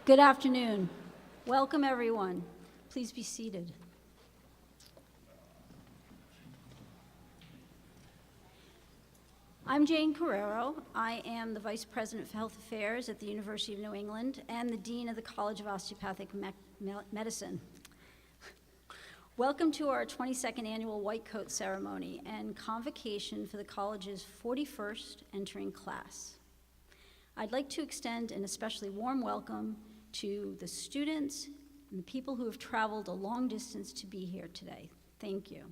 Good afternoon. Welcome, everyone. Please be seated. I'm Jane Carrera. I am the Vice President for Health Affairs at the University of New England and the Dean of the College of Osteopathic Medicine. Welcome to our 22nd annual White Coat Ceremony and convocation for the college's 41st entering class. I'd like to extend an especially warm welcome to the students and the people who have traveled a long distance to be here today. Thank you.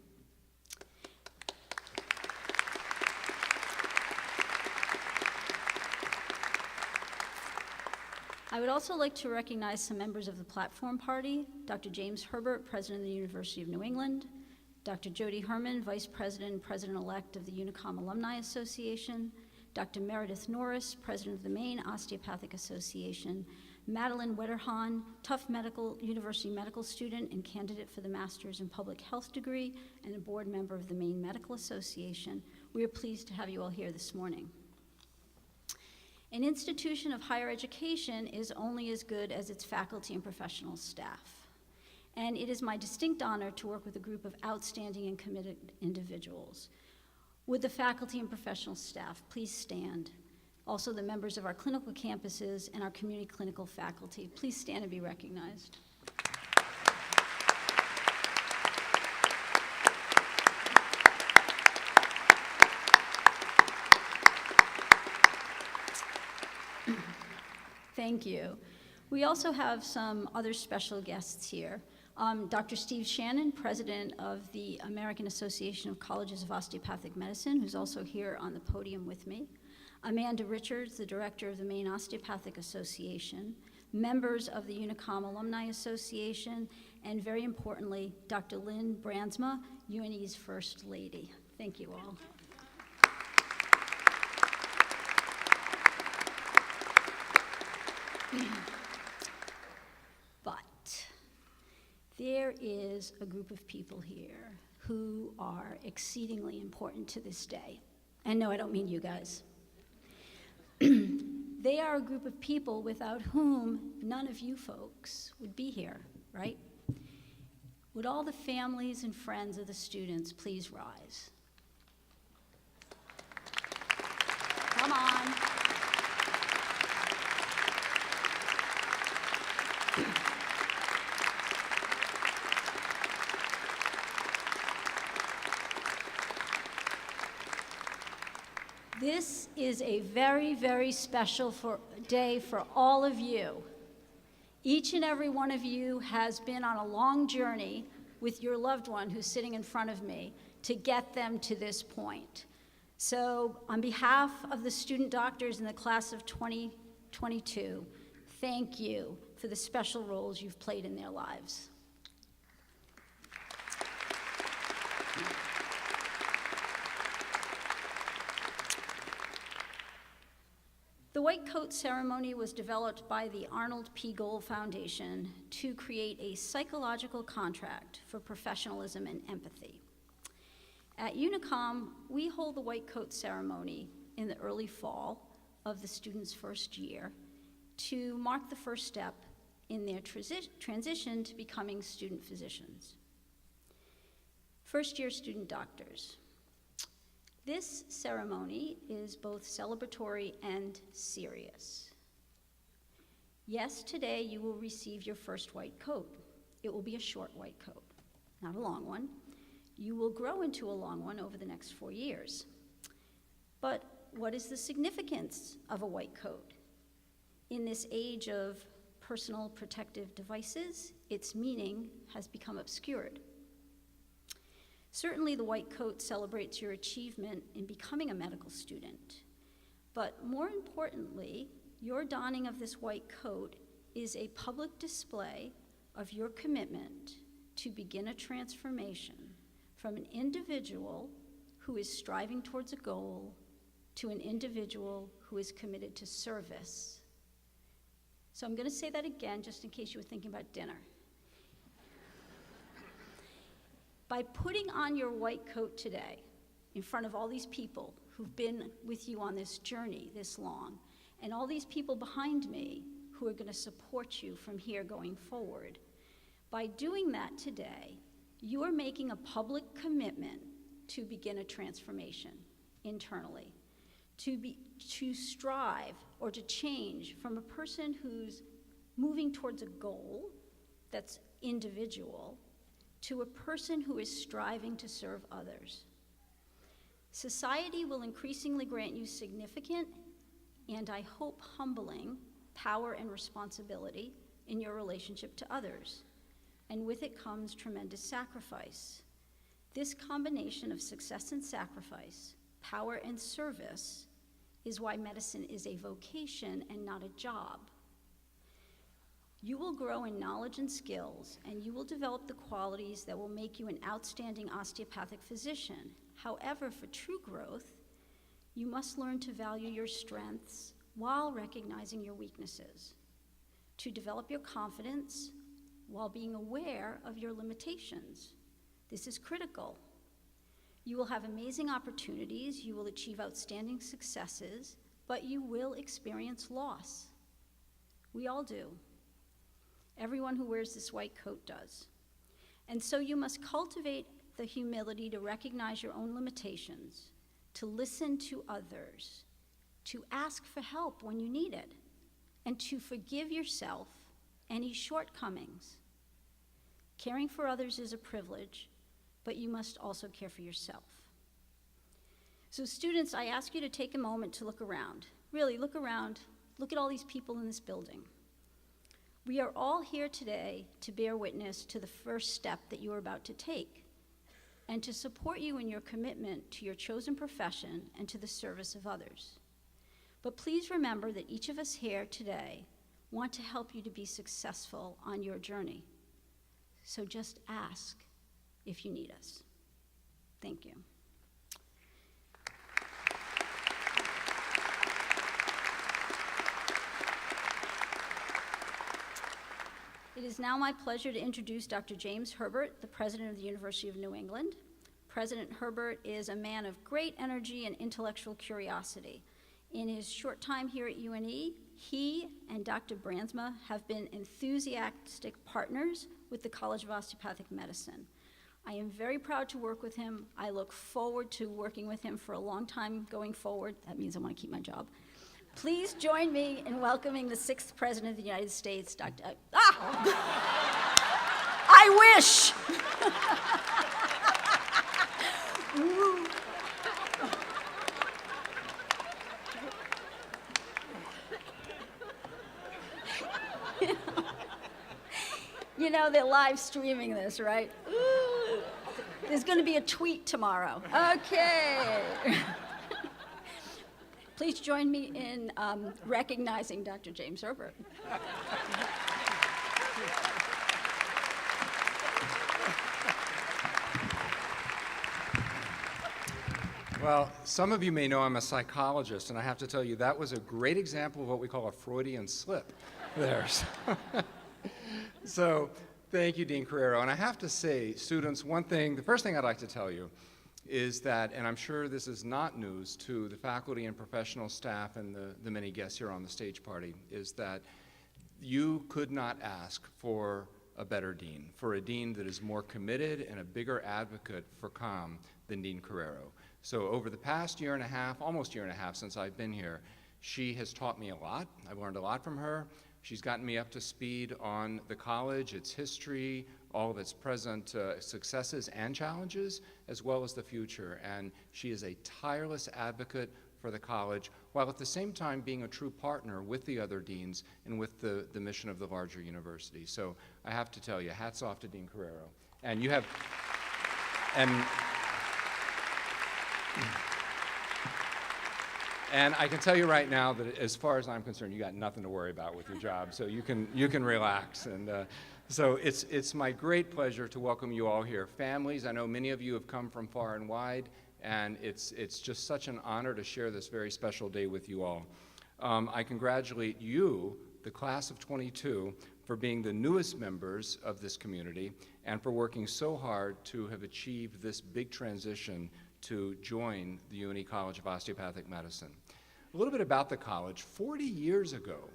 I would also like to recognize some members of the platform party: Dr. James Herbert, President of the University of New England; Dr. Jody Herman, Vice President and President-elect of the UNICOM Alumni Association; Dr. Meredith Norris, President of the Maine Osteopathic Association; Madeline Wetterhahn, Tufts University medical student and candidate for the Master's in Public Health degree and a board member of the Maine Medical Association. We are pleased to have you all here this morning. An institution of higher education is only as good as its faculty and professional staff. And it is my distinct honor to work with a group of outstanding and committed individuals. Would the faculty and professional staff please stand? Also the members of our clinical campuses and our community clinical faculty, please stand and be recognized. Thank you. We also have some other special guests here. Dr. Steven Shannon, President of the American Association of Colleges of Osteopathic Medicine, who's also here on the podium with me. Amanda Richards, the Director of the Maine Osteopathic Association. Members of the UNICOM Alumni Association, and very importantly, Dr. Lynn Brandsma, UNE's First Lady. Thank you all. But there is a group of people here who are exceedingly important to this day. And no, I don't mean you guys. They are a group of people without whom none of you folks would be here, right? Would all the families and friends of the students please rise? Come on. This is a very, very special day for all of you. Each and every one of you has been on a long journey with your loved one who's sitting in front of me to get them to this point. So on behalf of the student doctors in the class of 2022, thank you for the special roles you've played in their lives. The White Coat Ceremony was developed by the Arnold P. Gold Foundation to create a psychological contract for professionalism and empathy. At UNICOM, we hold the White Coat Ceremony in the early fall of the students' first year to mark the first step in their transition to becoming student physicians. First-year student doctors. This ceremony is both celebratory and serious. Yes, today you will receive your first white coat. It will be a short white coat, not a long one. You will grow into a long one over the next 4 years. But what is the significance of a white coat? In this age of personal protective devices, its meaning has become obscured. Certainly, the white coat celebrates your achievement in becoming a medical student. But more importantly, your donning of this white coat is a public display of your commitment to begin a transformation from an individual who is striving towards a goal to an individual who is committed to service. So I'm going to say that again just in case you were thinking about dinner. By putting on your white coat today in front of all these people who've been with you on this journey this long, and all these people behind me who are going to support you from here going forward. By doing that today, you are making a public commitment to begin a transformation internally, to strive or to change from a person who's moving towards a goal that's individual to a person who is striving to serve others. Society will increasingly grant you significant, and I hope humbling, power and responsibility in your relationship to others. And with it comes tremendous sacrifice. This combination of success and sacrifice, power and service, is why medicine is a vocation and not a job. You will grow in knowledge and skills, and you will develop the qualities that will make you an outstanding osteopathic physician. However, for true growth, you must learn to value your strengths while recognizing your weaknesses, to develop your confidence while being aware of your limitations. This is critical. You will have amazing opportunities, you will achieve outstanding successes, but you will experience loss. We all do. Everyone who wears this white coat does. And so you must cultivate the humility to recognize your own limitations, to listen to others, to ask for help when you need it, and to forgive yourself any shortcomings. Caring for others is a privilege, but you must also care for yourself. So students, I ask you to take a moment to look around. Really, look around. Look at all these people in this building. We are all here today to bear witness to the first step that you are about to take and to support you in your commitment to your chosen profession and to the service of others. But please remember that each of us here today want to help you to be successful on your journey. So just ask if you need us. Thank you. It is now my pleasure to introduce Dr. James Herbert, the president of the University of New England. President Herbert is a man of great energy and intellectual curiosity. In his short time here at UNE, he and Dr. Brandsma have been enthusiastic partners with the College of Osteopathic Medicine. I am very proud to work with him. I look forward to working with him for a long time going forward. That means I want to keep my job. Please join me in welcoming the 6th President of the United States, Dr. I wish! You know, they're live streaming this, right? Ooh. There's going to be a tweet tomorrow. Okay. Please join me in recognizing Dr. James Herbert. Well, some of you may know I'm a psychologist, and I have to tell you that was a great example of what we call a Freudian slip there. So thank you, Dean Carrera. And I have to say, students, the first thing I'd like to tell you is that, and I'm sure this is not news to the faculty and professional staff and the many guests here on the stage party, is that you could not ask for a better dean, for a dean that is more committed and a bigger advocate for COM than Dean Carrera. So over the past year and a half, almost year and a half since I've been here, she has taught me a lot. I've learned a lot from her. She's gotten me up to speed on the college, its history, all of its present successes and challenges, as well as the future. And she is a tireless advocate for the college, while at the same time being a true partner with the other deans and with the mission of the larger university. So I have to tell you, hats off to Dean Carrera. And you have, and I can tell you right now that as far as I'm concerned, you got nothing to worry about with your job, so you can relax. And so it's my great pleasure to welcome you all here. Families, I know many of you have come from far and wide, and it's just such an honor to share this very special day with you all. I congratulate you, the class of 22, for being the newest members of this community and for working so hard to have achieved this big transition to join the UNE College of Osteopathic Medicine. A little bit about the college. 40 years ago,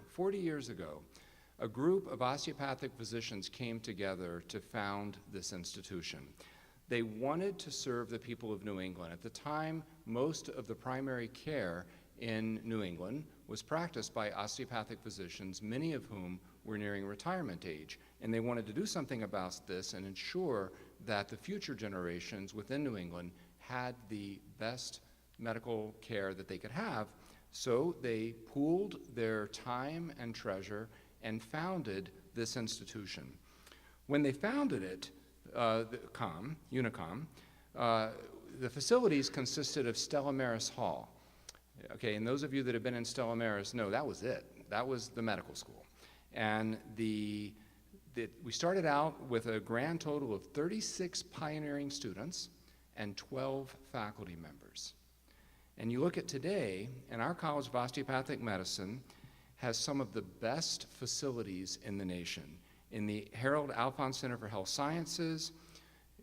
a group of osteopathic physicians came together to found this institution. They wanted to serve the people of New England. At the time, most of the primary care in New England was practiced by osteopathic physicians, many of whom were nearing retirement age. And they wanted to do something about this and ensure that the future generations within New England had the best medical care that they could have. So they pooled their time and treasure and founded this institution. When they founded it, Unicom, the facilities consisted of Stella Maris Hall. Okay, and those of you that have been in Stella Maris know that was it. That was the medical school. And we started out with a grand total of 36 pioneering students and 12 faculty members. And you look at today, and our College of Osteopathic Medicine has some of the best facilities in the nation. In the Harold Alphonse Center for Health Sciences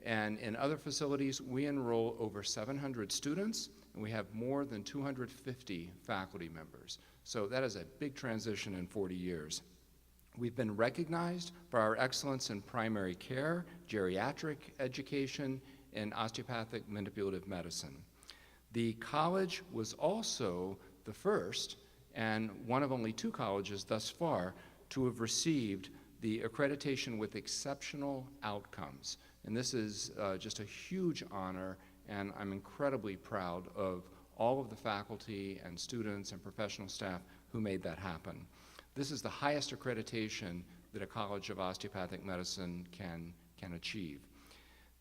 and in other facilities, we enroll over 700 students, and we have more than 250 faculty members. So that is a big transition in 40 years. We've been recognized for our excellence in primary care, geriatric education, and osteopathic manipulative medicine. The college was also the first and one of only 2 colleges thus far to have received the accreditation with exceptional outcomes. And this is just a huge honor, and I'm incredibly proud of all of the faculty and students and professional staff who made that happen. This is the highest accreditation that a College of Osteopathic Medicine can achieve.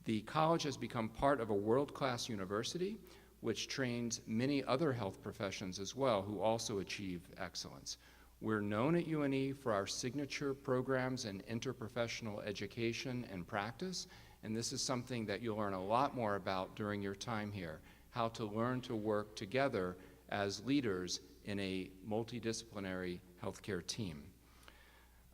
The college has become part of a world-class university which trains many other health professions as well who also achieve excellence. We're known at UNE for our signature programs in interprofessional education and practice, and this is something that you'll learn a lot more about during your time here, how to learn to work together as leaders in a multidisciplinary healthcare team.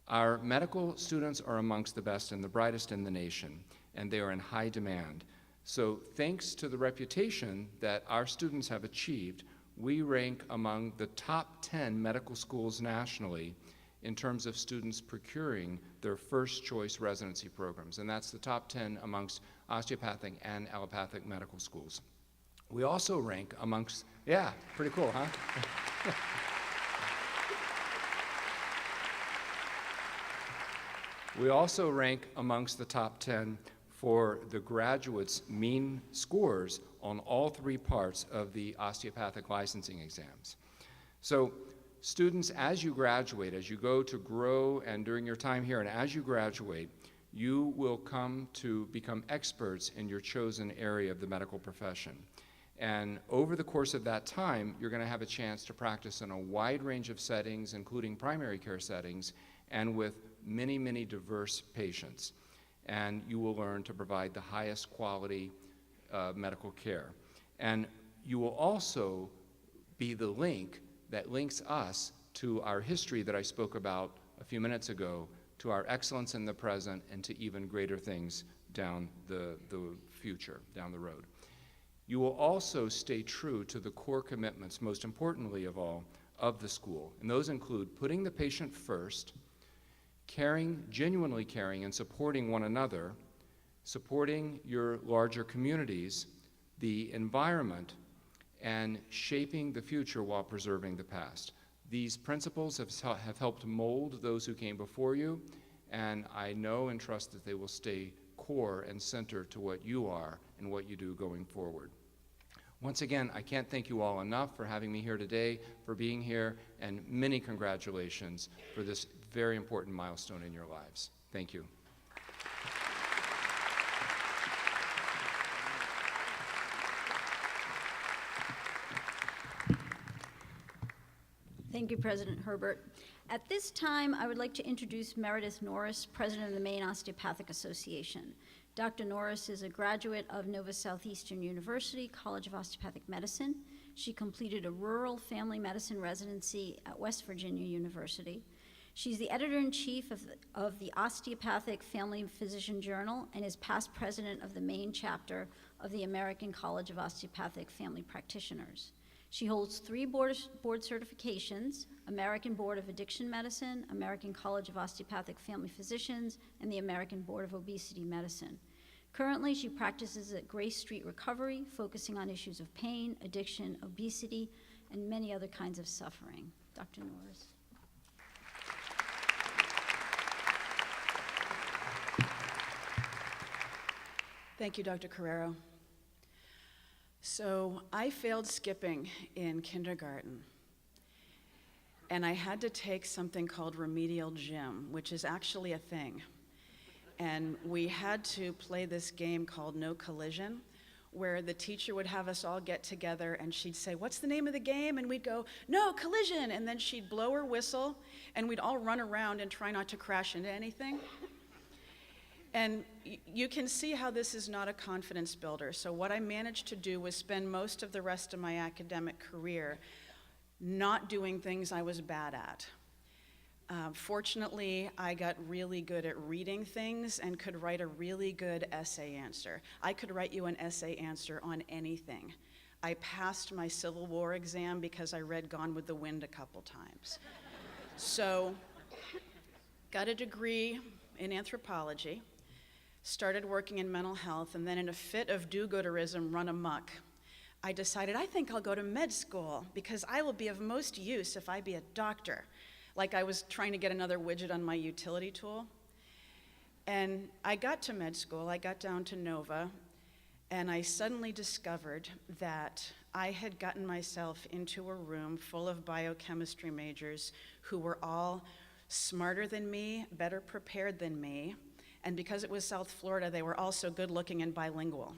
Our medical students are amongst the best and the brightest in the nation, and they are in high demand. So thanks to the reputation that our students have achieved, we rank among the top 10 medical schools nationally in terms of students procuring their first choice residency programs, and that's the top 10 amongst osteopathic and allopathic medical schools. We also rank amongst, yeah, pretty cool, huh? We also rank amongst the top 10 for the graduates' mean scores on all 3 parts of the osteopathic licensing exams. So students, as you graduate, as you go to grow and during your time here, and as you graduate, you will come to become experts in your chosen area of the medical profession. And over the course of that time, you're going to have a chance to practice in a wide range of settings, including primary care settings, and with many, many diverse patients. And you will learn to provide the highest quality medical care. And you will also be the link that links us to our history that I spoke about a few minutes ago, to our excellence in the present, and to even greater things down the future, down the road. You will also stay true to the core commitments, most importantly of all, of the school. And those include putting the patient first, caring, genuinely caring and supporting one another, supporting your larger communities, the environment, and shaping the future while preserving the past. These principles have helped mold those who came before you, and I know and trust that they will stay core and center to what you are and what you do going forward. Once again, I can't thank you all enough for having me here today, for being here, and many congratulations for this very important milestone in your lives. Thank you. Thank you, President Herbert. At this time, I would like to introduce Meredith Norris, President of the Maine Osteopathic Association. Dr. Norris is a graduate of Nova Southeastern University College of Osteopathic Medicine. She completed a rural family medicine residency at West Virginia University. She's the editor-in-chief of the Osteopathic Family Physician Journal and is past president of the Maine chapter of the American College of Osteopathic Family Practitioners. She holds 3 board certifications: American Board of Addiction Medicine, American College of Osteopathic Family Physicians, and the American Board of Obesity Medicine. Currently, she practices at Grace Street Recovery, focusing on issues of pain, addiction, obesity, and many other kinds of suffering. Dr. Norris. Thank you, Dr. Carrera. So I failed skipping in kindergarten, and I had to take something called remedial gym, which is actually a thing. And we had to play this game called No Collision, where the teacher would have us all get together and she'd say, "What's the name of the game?" And we'd go, "No collision." And then she'd blow her whistle and we'd all run around and try not to crash into anything. And you can see how this is not a confidence builder. So what I managed to do was spend most of the rest of my academic career not doing things I was bad at. Fortunately, I got really good at reading things and could write a really good essay answer. I could write you an essay answer on anything. I passed my Civil War exam because I read Gone with the Wind a couple times. So, got a degree in anthropology, started working in mental health, and then in a fit of do-gooderism run amok, I decided I think I'll go to med school because I will be of most use if I be a doctor. Like I was trying to get another widget on my utility tool. And I got to med school, I got down to Nova, and I suddenly discovered that I had gotten myself into a room full of biochemistry majors who were all smarter than me, better prepared than me, and because it was South Florida, they were also good looking and bilingual.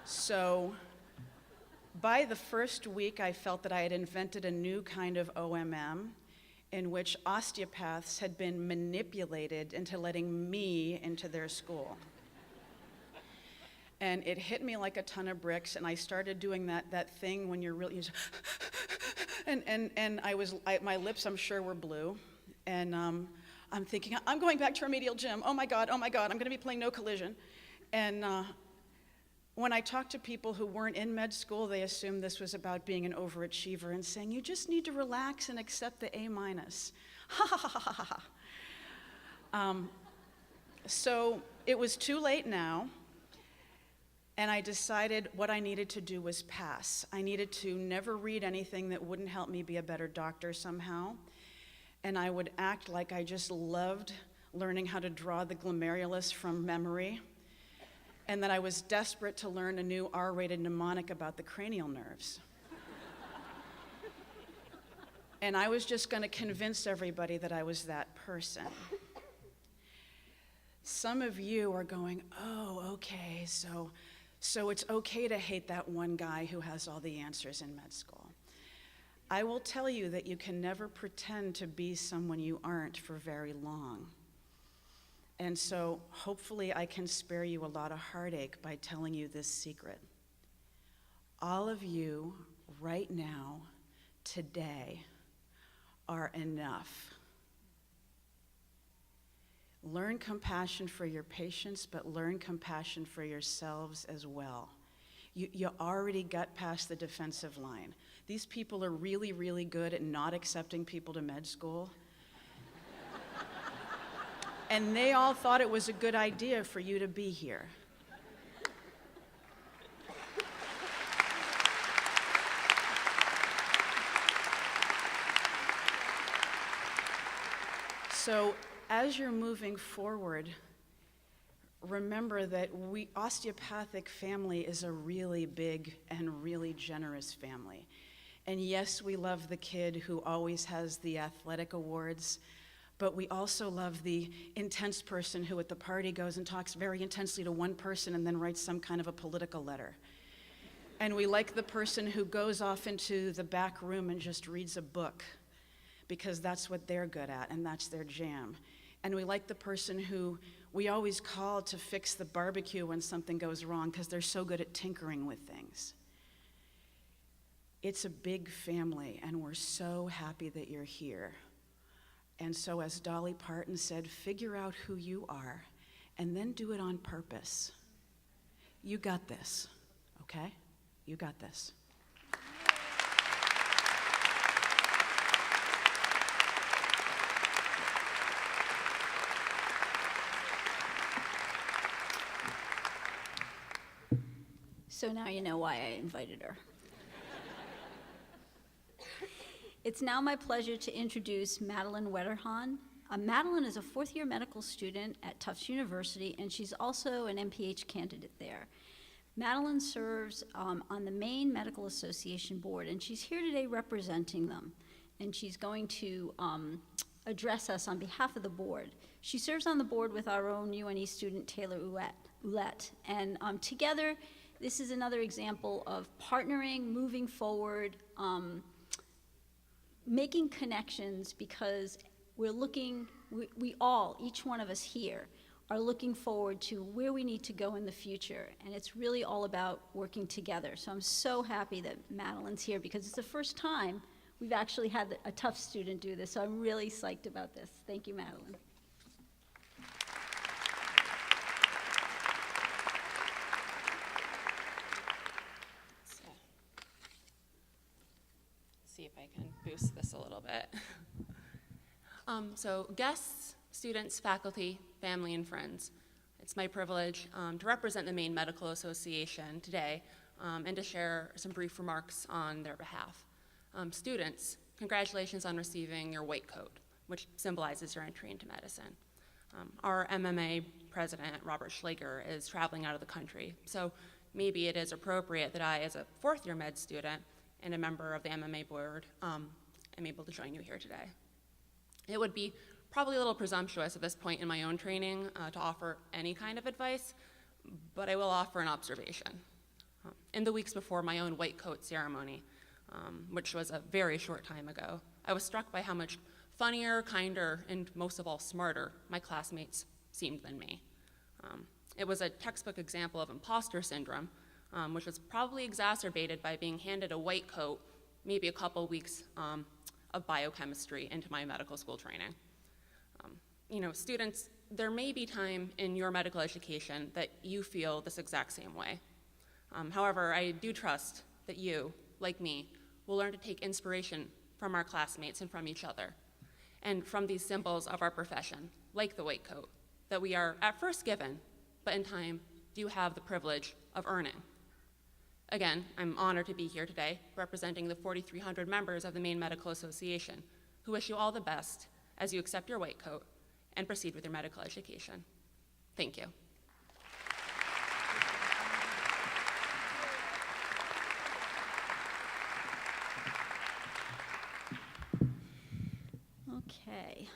So, by the first week, I felt that I had invented a new kind of OMM in which osteopaths had been manipulated into letting me into their school. And it hit me like a ton of bricks, and I started doing that thing when you're really, and my lips, I'm sure, were blue. And I'm thinking, I'm going back to remedial gym. Oh my God, I'm gonna be playing No Collision. And when I talked to people who weren't in med school, they assumed this was about being an overachiever and saying, you just need to relax and accept the A-. Ha ha ha ha ha ha. So it was too late now, and I decided what I needed to do was pass. I needed to never read anything that wouldn't help me be a better doctor somehow, and I would act like I just loved learning how to draw the glomerulus from memory, and that I was desperate to learn a new R-rated mnemonic about the cranial nerves. And I was just going to convince everybody that I was that person. Some of you are going, oh, okay, so it's okay to hate that one guy who has all the answers in med school. I will tell you that you can never pretend to be someone you aren't for very long. And so hopefully I can spare you a lot of heartache by telling you this secret. All of you right now, today, are enough. Learn compassion for your patients, but learn compassion for yourselves as well. You already got past the defensive line. These people are really, really good at not accepting people to med school. And they all thought it was a good idea for you to be here. So as you're moving forward, remember that osteopathic family is a really big and really generous family. And yes, we love the kid who always has the athletic awards, but we also love the intense person who at the party goes and talks very intensely to one person and then writes some kind of a political letter. And we like the person who goes off into the back room and just reads a book because that's what they're good at and that's their jam. And we like the person who we always call to fix the barbecue when something goes wrong because they're so good at tinkering with things. It's a big family, and we're so happy that you're here. And so as Dolly Parton said, figure out who you are and then do it on purpose. You got this, okay? You got this. So now you know why I invited her. It's now my pleasure to introduce Madeline Wetterhahn. Madeline is a fourth-year medical student at Tufts University, and she's also an MPH candidate there. Madeline serves on the Maine Medical Association board, and she's here today representing them. And she's going to address us on behalf of the board. She serves on the board with our own UNE student, Taylor Ouellette. And together, this is another example of partnering, moving forward, making connections, because we're looking, we all, each one of us here, are looking forward to where we need to go in the future. And it's really all about working together. So I'm so happy that Madeline's here, because it's the first time we've actually had a Tufts student do this. So I'm really psyched about this. Thank you, Madeline. See if I can boost this a little bit. So guests, students, faculty, family, and friends, it's my privilege to represent the Maine Medical Association today and to share some brief remarks on their behalf. Students, congratulations on receiving your white coat, which symbolizes your entry into medicine. Our MMA president, Robert Schlager, is traveling out of the country, so maybe it is appropriate that I, as a fourth-year med student and a member of the MMA board, am able to join you here today. It would be probably a little presumptuous at this point in my own training to offer any kind of advice, but I will offer an observation. In the weeks before my own white coat ceremony, which was a very short time ago, I was struck by how much funnier, kinder, and most of all smarter my classmates seemed than me. It was a textbook example of imposter syndrome, which was probably exacerbated by being handed a white coat maybe a couple weeks of biochemistry into my medical school training. Students, there may be time in your medical education that you feel this exact same way. However, I do trust that you, like me, will learn to take inspiration from our classmates and from each other, and from these symbols of our profession, like the white coat, that we are at first given, but in time do have the privilege of earning. Again, I'm honored to be here today representing the 4,300 members of the Maine Medical Association, who wish you all the best as you accept your white coat and proceed with your medical education. Thank you. Okay.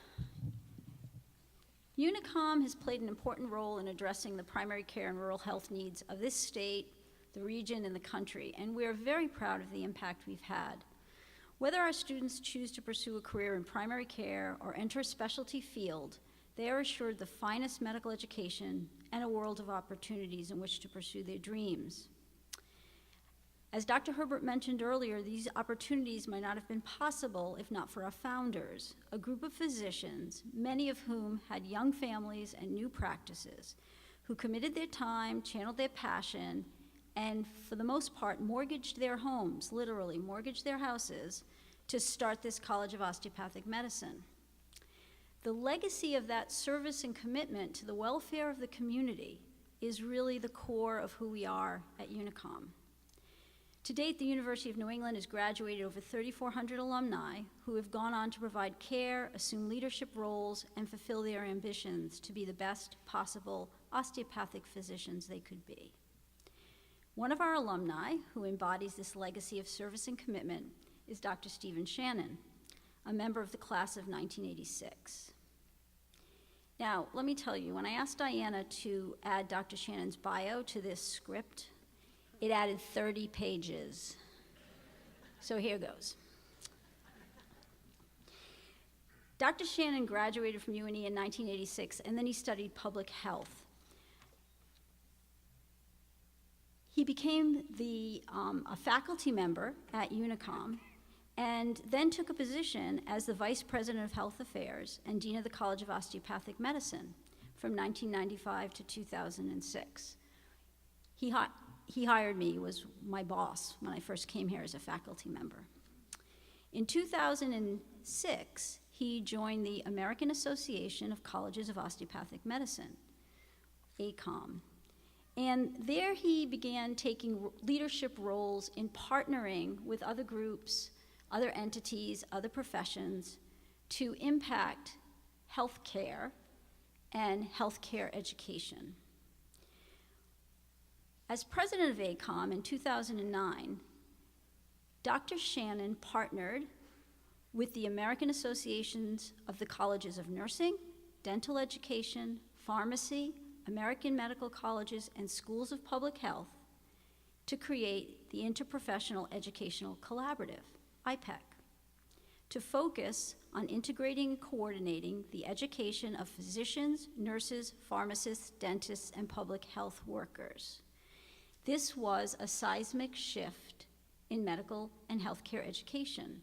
UNICOM has played an important role in addressing the primary care and rural health needs of this state, the region, and the country, and we are very proud of the impact we've had. Whether our students choose to pursue a career in primary care or enter a specialty field, they are assured the finest medical education and a world of opportunities in which to pursue their dreams. As Dr. Herbert mentioned earlier, these opportunities might not have been possible if not for our founders, a group of physicians, many of whom had young families and new practices, who committed their time, channeled their passion, and for the most part, mortgaged their homes, literally mortgaged their houses, to start this College of Osteopathic Medicine. The legacy of that service and commitment to the welfare of the community is really the core of who we are at UNICOM. To date, the University of New England has graduated over 3,400 alumni who have gone on to provide care, assume leadership roles, and fulfill their ambitions to be the best possible osteopathic physicians they could be. One of our alumni who embodies this legacy of service and commitment is Dr. Steven Shannon, a member of the class of 1986. Now, let me tell you, when I asked Diana to add Dr. Shannon's bio to this script, it added 30 pages. So here goes. Dr. Shannon graduated from UNE in 1986, and then he studied public health. He became a faculty member at UNICOM, and then took a position as the Vice President of Health Affairs and Dean of the College of Osteopathic Medicine from 1995 to 2006. He hired me, was my boss when I first came here as a faculty member. In 2006, he joined the American Association of Colleges of Osteopathic Medicine, ACOM. And there he began taking leadership roles in partnering with other groups, other entities, other professions to impact healthcare and healthcare education. As president of ACOM in 2009, Dr. Shannon partnered with the American Associations of the Colleges of Nursing, Dental Education, Pharmacy, American Medical Colleges, and Schools of Public Health to create the Interprofessional Educational Collaborative, IPEC, to focus on integrating and coordinating the education of physicians, nurses, pharmacists, dentists, and public health workers. This was a seismic shift in medical and healthcare education.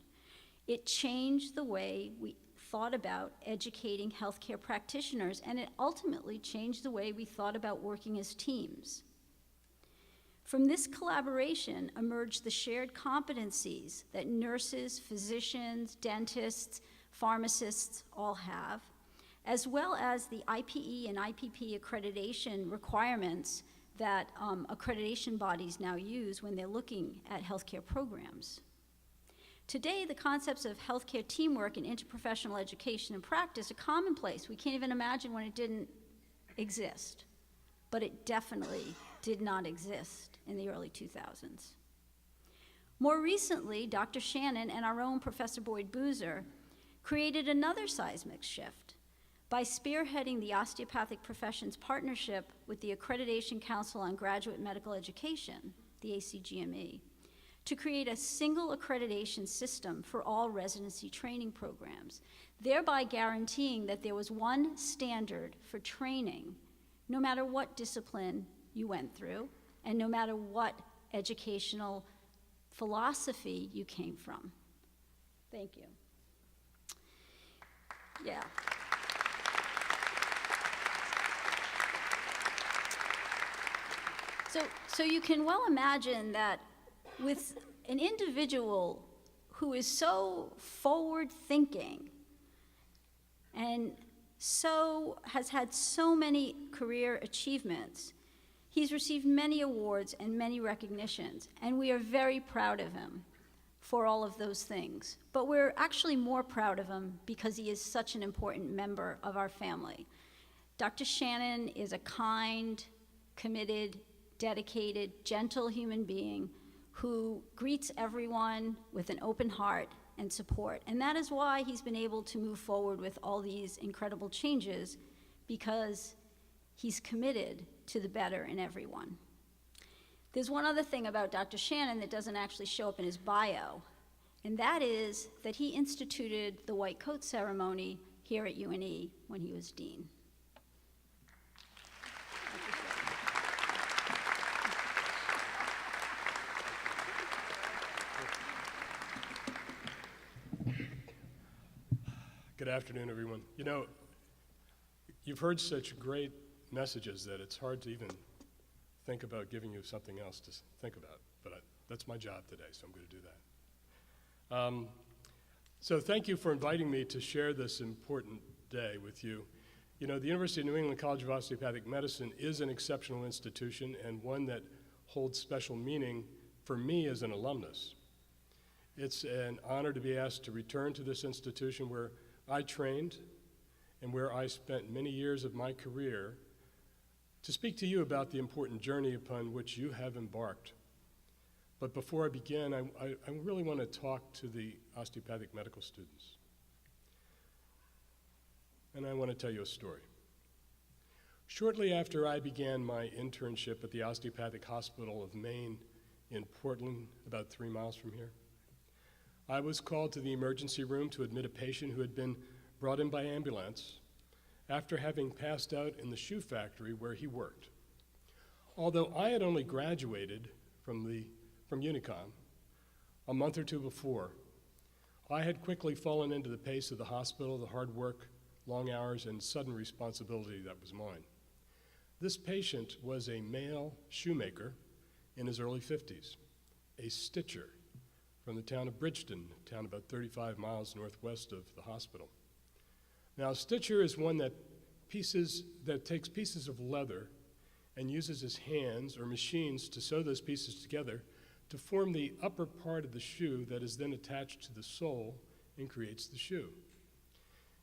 It changed the way we thought about educating healthcare practitioners, and it ultimately changed the way we thought about working as teams. From this collaboration emerged the shared competencies that nurses, physicians, dentists, pharmacists all have, as well as the IPE and IPP accreditation requirements that accreditation bodies now use when they're looking at healthcare programs. Today, the concepts of healthcare teamwork and interprofessional education and practice are commonplace. We can't even imagine when it didn't exist, but it definitely did not exist in the early 2000s. More recently, Dr. Shannon and our own Professor Boyd Boozer created another seismic shift by spearheading the Osteopathic Professions Partnership with the Accreditation Council on Graduate Medical Education, the ACGME, to create a single accreditation system for all residency training programs, thereby guaranteeing that there was one standard for training, no matter what discipline you went through, and no matter what educational philosophy you came from. Thank you. Yeah. So you can well imagine that with an individual who is so forward-thinking and has had so many career achievements, he's received many awards and many recognitions, and we are very proud of him for all of those things. But we're actually more proud of him because he is such an important member of our family. Dr. Shannon is a kind, committed, dedicated, gentle human being who greets everyone with an open heart and support. And that is why he's been able to move forward with all these incredible changes, because he's committed to the better in everyone. There's one other thing about Dr. Shannon that doesn't actually show up in his bio, and that is that he instituted the white coat ceremony here at UNE when he was dean. Good afternoon, everyone. You know, you've heard such great messages that it's hard to even think about giving you something else to think about, but that's my job today, so I'm going to do that. So thank you for inviting me to share this important day with you. You know, the University of New England College of Osteopathic Medicine is an exceptional institution and one that holds special meaning for me as an alumnus. It's an honor to be asked to return to this institution where I trained and where I spent many years of my career to speak to you about the important journey upon which you have embarked. But before I begin, I really want to talk to the osteopathic medical students. And I want to tell you a story. Shortly after I began my internship at the Osteopathic Hospital of Maine in Portland, about 3 miles from here, I was called to the emergency room to admit a patient who had been brought in by ambulance after having passed out in the shoe factory where he worked. Although I had only graduated from Unicom a month or two before, I had quickly fallen into the pace of the hospital, the hard work, long hours, and sudden responsibility that was mine. This patient was a male shoemaker in his early 50s, a stitcher from the town of Bridgeton, a town about 35 miles northwest of the hospital. Now, a stitcher is one that takes pieces of leather and uses his hands or machines to sew those pieces together to form the upper part of the shoe that is then attached to the sole and creates the shoe.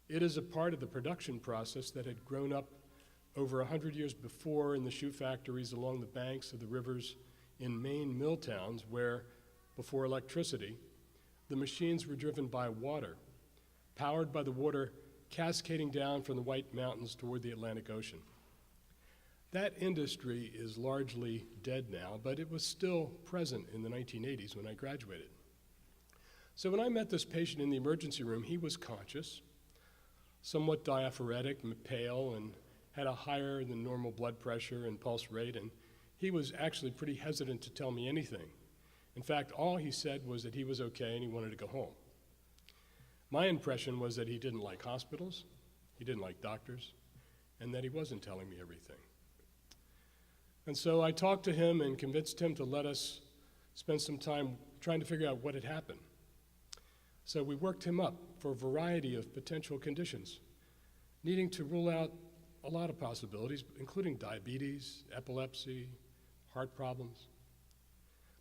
It is a part of the production process that had grown up over 100 years before in the shoe factories along the banks of the rivers in Maine mill towns where, before electricity, the machines were driven by water, powered by the water cascading down from the White Mountains toward the Atlantic Ocean. That industry is largely dead now, but it was still present in the 1980s when I graduated. So when I met this patient in the emergency room, he was conscious, somewhat diaphoretic and pale, and had a higher than normal blood pressure and pulse rate, and he was actually pretty hesitant to tell me anything. In fact, all he said was that he was okay and he wanted to go home. My impression was that he didn't like hospitals, he didn't like doctors, and that he wasn't telling me everything. And so I talked to him and convinced him to let us spend some time trying to figure out what had happened. So we worked him up for a variety of potential conditions, needing to rule out a lot of possibilities, including diabetes, epilepsy, heart problems.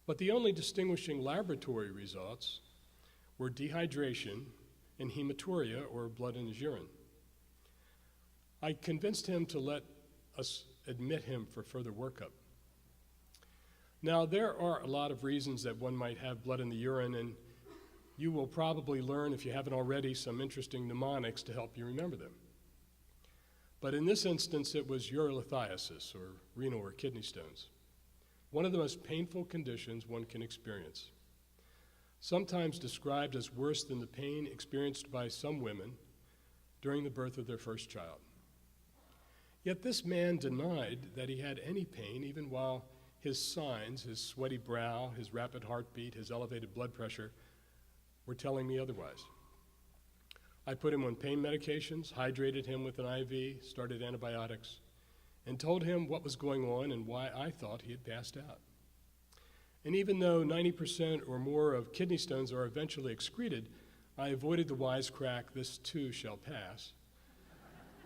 But the only distinguishing laboratory results were dehydration and hematuria, or blood in his urine. I convinced him to let us admit him for further workup. Now, there are a lot of reasons that one might have blood in the urine, and you will probably learn, if you haven't already, some interesting mnemonics to help you remember them. But in this instance, it was urolithiasis, or renal or kidney stones, one of the most painful conditions one can experience, sometimes described as worse than the pain experienced by some women during the birth of their first child. Yet this man denied that he had any pain, even while his signs, his sweaty brow, his rapid heartbeat, his elevated blood pressure, were telling me otherwise. I put him on pain medications, hydrated him with an IV, started antibiotics, and told him what was going on and why I thought he had passed out. And even though 90% or more of kidney stones are eventually excreted, I avoided the wisecrack, "This too shall pass,"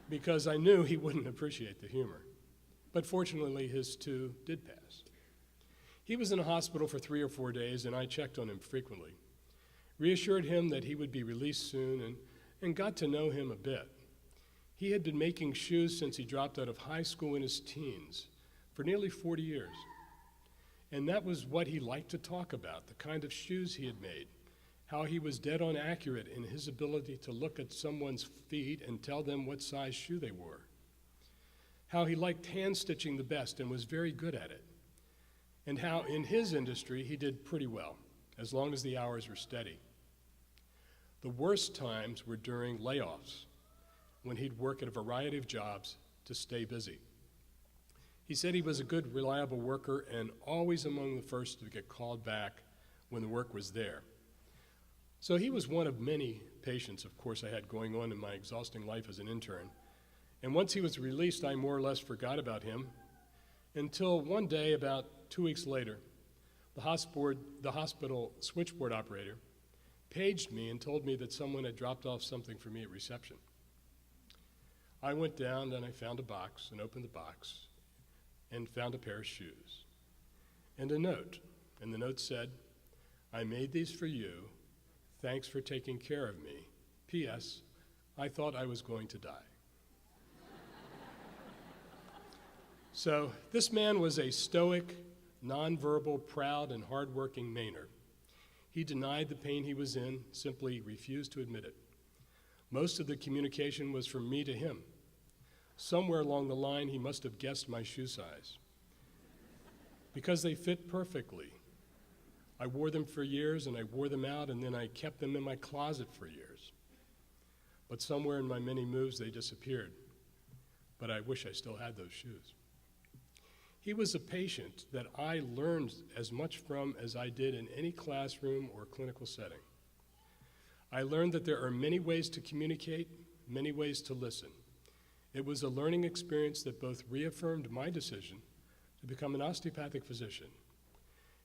because I knew he wouldn't appreciate the humor. But fortunately, his too did pass. He was in a hospital for 3 or 4 days, and I checked on him frequently, reassured him that he would be released soon, and got to know him a bit. He had been making shoes since he dropped out of high school in his teens, for nearly 40 years. And that was what he liked to talk about, the kind of shoes he had made, how he was dead on accurate in his ability to look at someone's feet and tell them what size shoe they wore, how he liked hand stitching the best and was very good at it, and how in his industry he did pretty well, as long as the hours were steady. The worst times were during layoffs, when he'd work at a variety of jobs to stay busy. He said he was a good, reliable worker and always among the first to get called back when the work was there. So he was one of many patients, of course, I had going on in my exhausting life as an intern. And once he was released, I more or less forgot about him until one day, about 2 weeks later, the hospital switchboard operator paged me and told me that someone had dropped off something for me at reception. I went down and I found a box and opened the box and found a pair of shoes and a note. And the note said, "I made these for you. Thanks for taking care of me. P.S. I thought I was going to die." So this man was a stoic, nonverbal, proud, and hardworking Mainer. He denied the pain he was in, simply refused to admit it. Most of the communication was from me to him. Somewhere along the line, he must have guessed my shoe size, because they fit perfectly. I wore them for years, and I wore them out, and then I kept them in my closet for years. But somewhere in my many moves, they disappeared. But I wish I still had those shoes. He was a patient that I learned as much from as I did in any classroom or clinical setting. I learned that there are many ways to communicate, many ways to listen. It was a learning experience that both reaffirmed my decision to become an osteopathic physician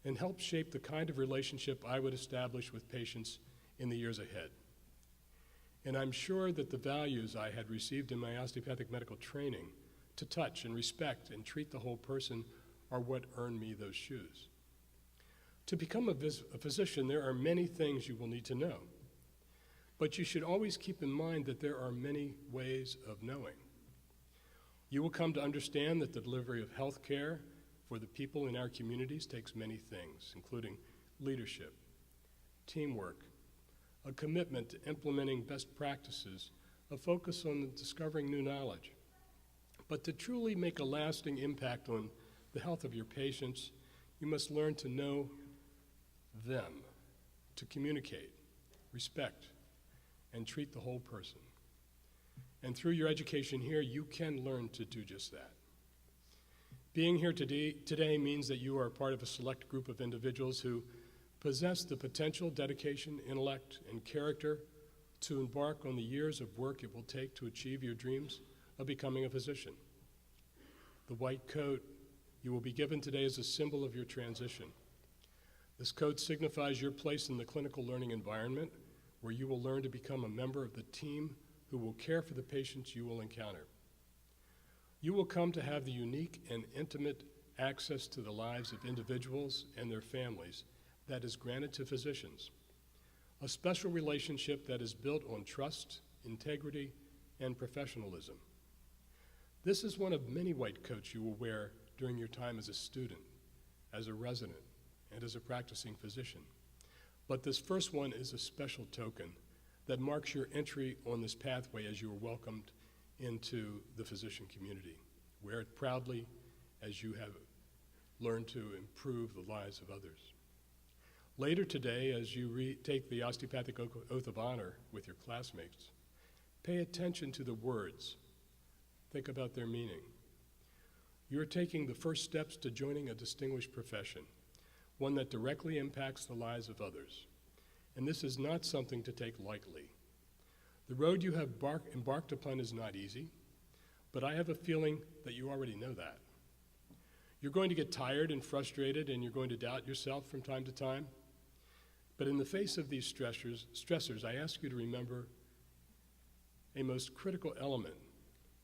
and helped shape the kind of relationship I would establish with patients in the years ahead. And I'm sure that the values I had received in my osteopathic medical training to touch and respect and treat the whole person are what earned me those shoes. To become a physician, there are many things you will need to know. But you should always keep in mind that there are many ways of knowing. You will come to understand that the delivery of health care for the people in our communities takes many things, including leadership, teamwork, a commitment to implementing best practices, a focus on discovering new knowledge. But to truly make a lasting impact on the health of your patients, you must learn to know them, to communicate, respect, and treat the whole person. And through your education here, you can learn to do just that. Being here today means that you are part of a select group of individuals who possess the potential, dedication, intellect, and character to embark on the years of work it will take to achieve your dreams of becoming a physician. The white coat you will be given today is a symbol of your transition. This coat signifies your place in the clinical learning environment where you will learn to become a member of the team who will care for the patients you will encounter. You will come to have the unique and intimate access to the lives of individuals and their families that is granted to physicians, a special relationship that is built on trust, integrity, and professionalism. This is one of many white coats you will wear during your time as a student, as a resident, and as a practicing physician. But this first one is a special token that marks your entry on this pathway as you are welcomed into the physician community. Wear it proudly as you have learned to improve the lives of others. Later today, as you take the Osteopathic Oath of Honor with your classmates, pay attention to the words. Think about their meaning. You are taking the first steps to joining a distinguished profession, one that directly impacts the lives of others. And this is not something to take lightly. The road you have embarked upon is not easy, but I have a feeling that you already know that. You're going to get tired and frustrated, and you're going to doubt yourself from time to time. But in the face of these stressors, I ask you to remember a most critical element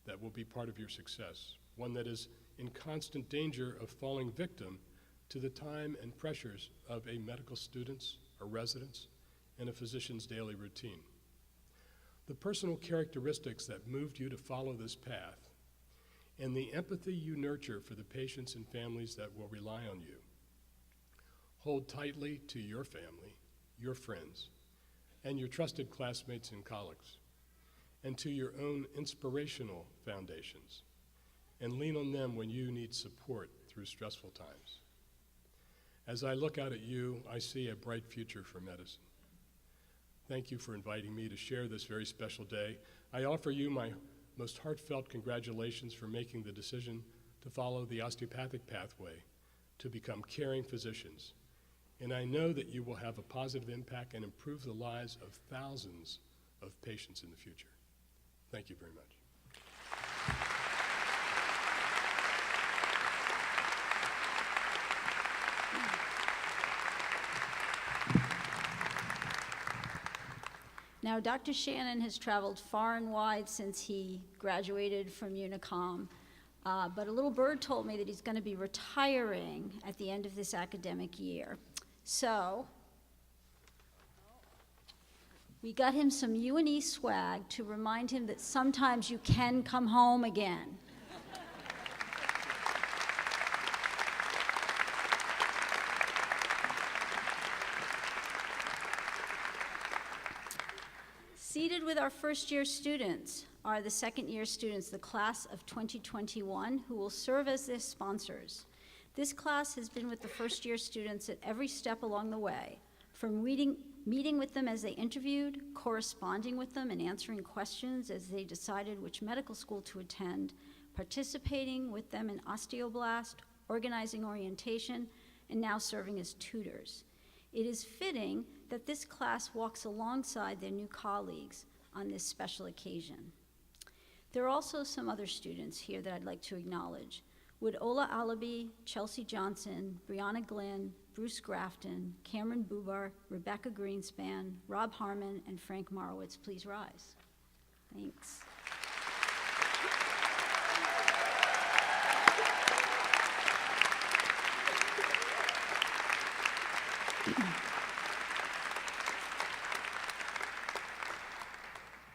that will be part of your success, one that is in constant danger of falling victim to the time and pressures of a medical student's, a resident's, and a physician's daily routine. The personal characteristics that moved you to follow this path, and the empathy you nurture for the patients and families that will rely on you. Hold tightly to your family, your friends, and your trusted classmates and colleagues, and to your own inspirational foundations, and lean on them when you need support through stressful times. As I look out at you, I see a bright future for medicine. Thank you for inviting me to share this very special day. I offer you my most heartfelt congratulations for making the decision to follow the osteopathic pathway to become caring physicians. And I know that you will have a positive impact and improve the lives of thousands of patients in the future. Thank you very much. Now, Dr. Shannon has traveled far and wide since he graduated from Unicom, but a little bird told me that he's going to be retiring at the end of this academic year. So, we got him some UNE swag to remind him that sometimes you can come home again. Seated with our first-year students are the second-year students, the class of 2021, who will serve as their sponsors. This class has been with the first-year students at every step along the way, from meeting with them as they interviewed, corresponding with them and answering questions as they decided which medical school to attend, participating with them in osteoblast, organizing orientation, and now serving as tutors. It is fitting that this class walks alongside their new colleagues on this special occasion. There are also some other students here that I'd like to acknowledge. Would Ola Alabi, Chelsea Johnson, Brianna Glynn, Bruce Grafton, Cameron Bubar, Rebecca Greenspan, Rob Harmon, and Frank Marowitz, please rise? Thanks. Thank you.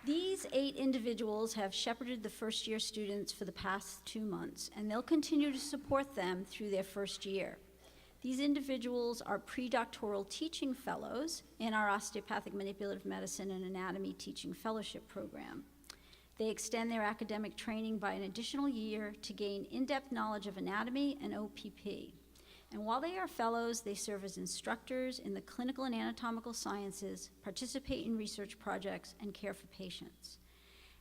These 8 individuals have shepherded the first-year students for the past 2 months, and they'll continue to support them through their first year. These individuals are pre-doctoral teaching fellows in our Osteopathic Manipulative Medicine and Anatomy Teaching Fellowship Program. They extend their academic training by an additional year to gain in-depth knowledge of anatomy and OPP. And while they are fellows, they serve as instructors in the clinical and anatomical sciences, participate in research projects, and care for patients.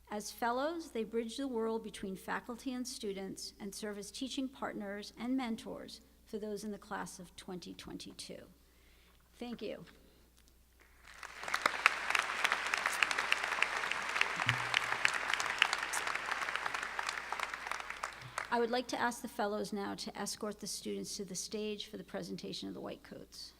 As fellows, they bridge the world between faculty and students and serve as teaching partners and mentors for those in the class of 2022. Thank you. I would like to ask the fellows now to escort the students to the stage for the presentation of the white coats.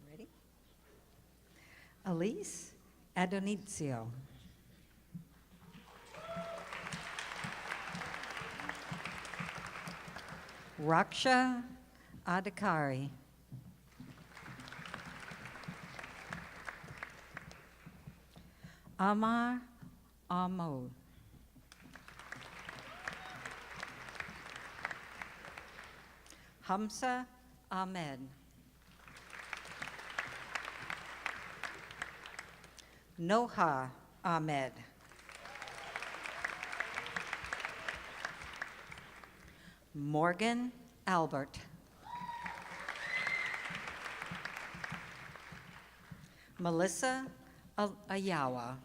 Ready? Elise Adonizio. Raksha Adhikari. Amar Ahmad. Hamza Ahmed. Noha Ahmed. Morgan Albert. Melissa Ayawa.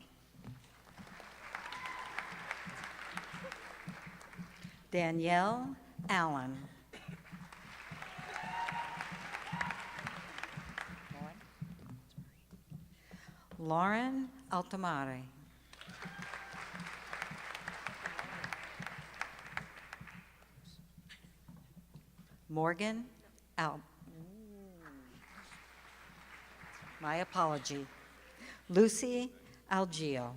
Danielle Allen. Lauren Altamare. Morgan my apology. Lucy Algio.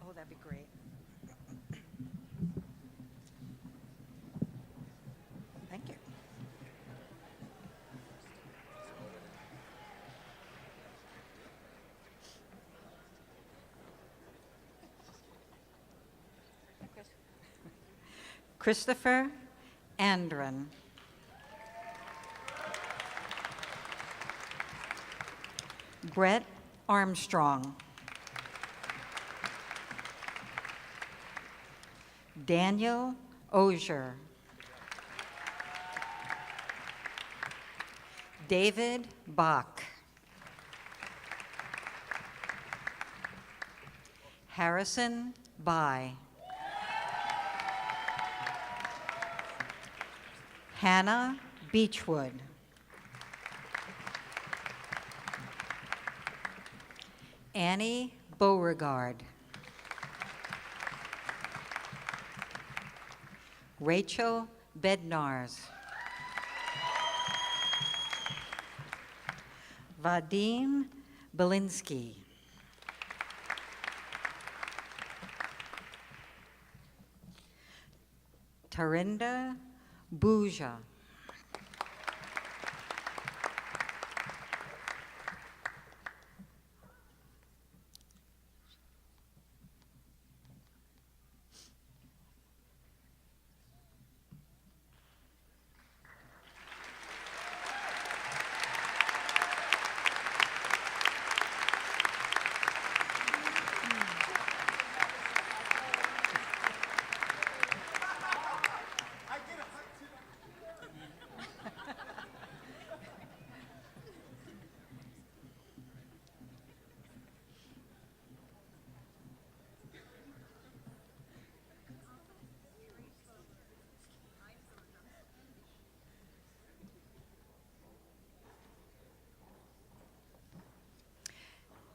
Oh, that'd be great. Thank you. Christopher Andron. Brett Armstrong. Daniel Ozier. David Bach. Harrison Bai. Hannah Beechwood. Annie Beauregard. Rachel Bednars. Vadim Belinsky. Tarinda Bouja.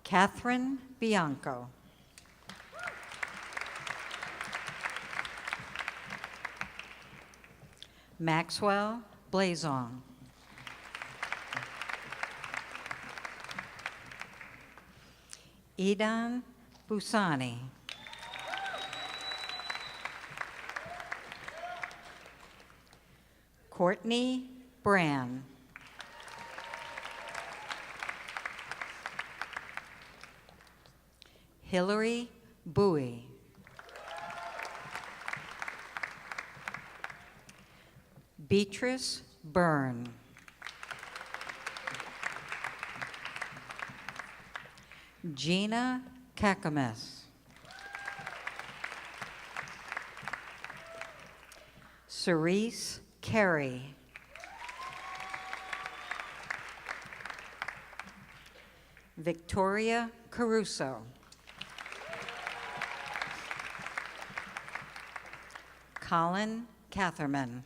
Catherine Bianco. Maxwell Blazon. Edan Busani. Courtney Brand. Hillary Bowie. Beatrice Byrne. Gina Kakames. Cerise Carey. Victoria Caruso. Colin Catherman.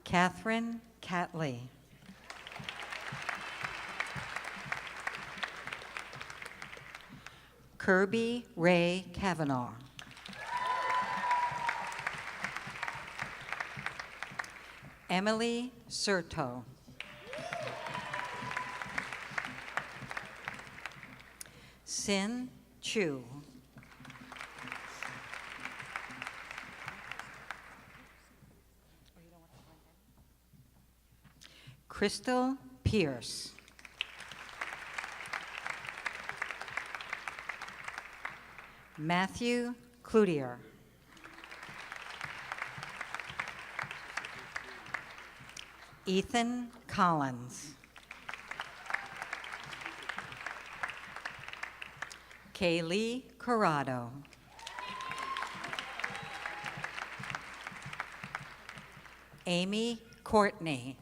Catherine Catley. Kirby Ray Kavanaugh. Emily Serto. Sin Chu. Crystal Pierce. Matthew Cloutier. Ethan Collins. Kaylee Corrado. Amy Courtney.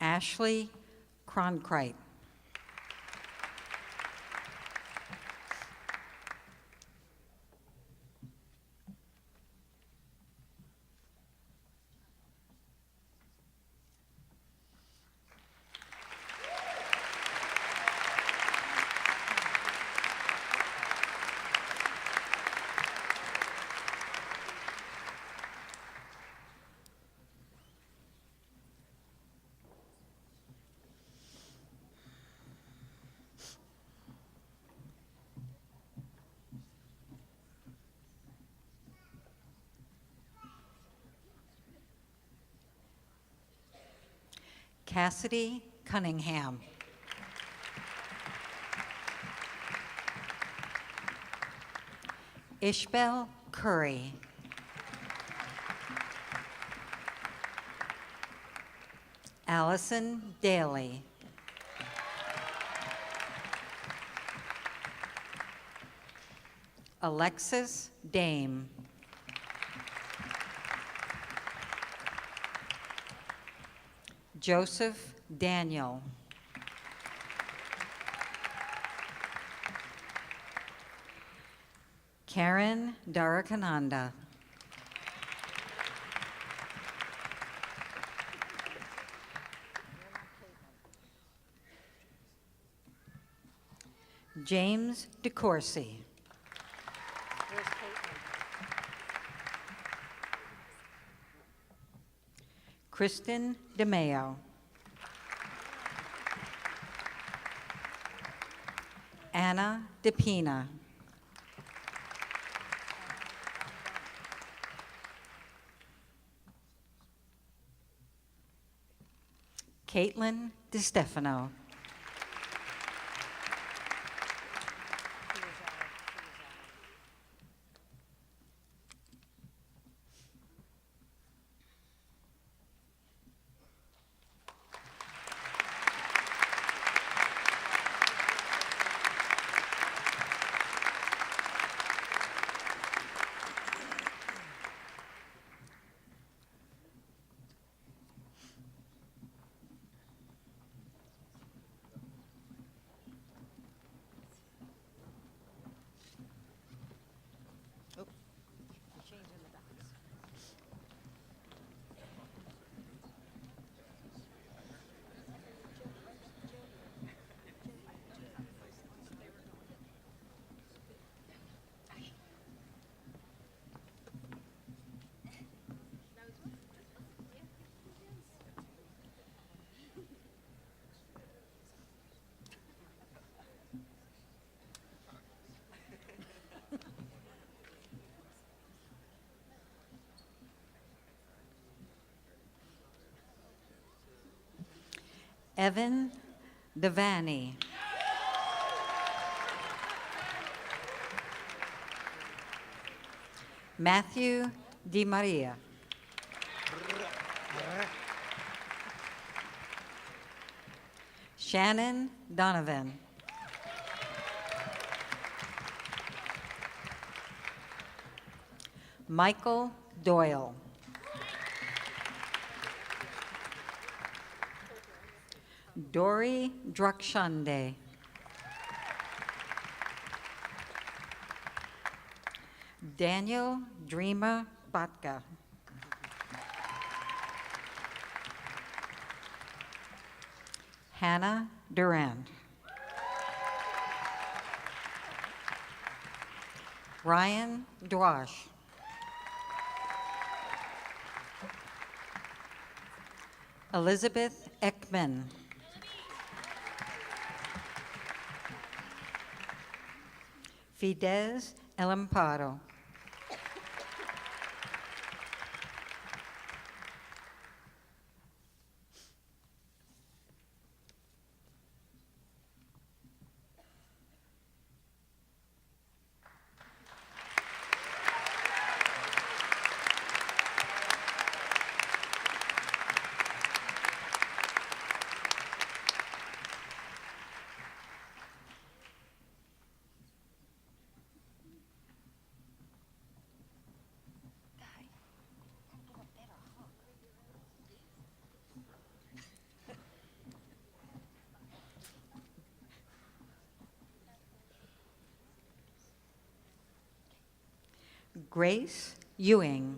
Ashley Cronkrite. Cassidy Cunningham. Ishbel Curry. Allison Daly. Alexis Dame. Joseph Daniel. Karen Darakananda. James DeCourcy. Kristen DeMeo. Anna DePina. Caitlin DeStefano. Evan Devaney. Matthew DiMaria. Shannon Donovan. Michael Doyle. Dory Drukshande. Daniel Dreamer Batka. Hannah Durand. Ryan Dwash. Elizabeth Ekman. Fidesz Elamparo. Grace Ewing.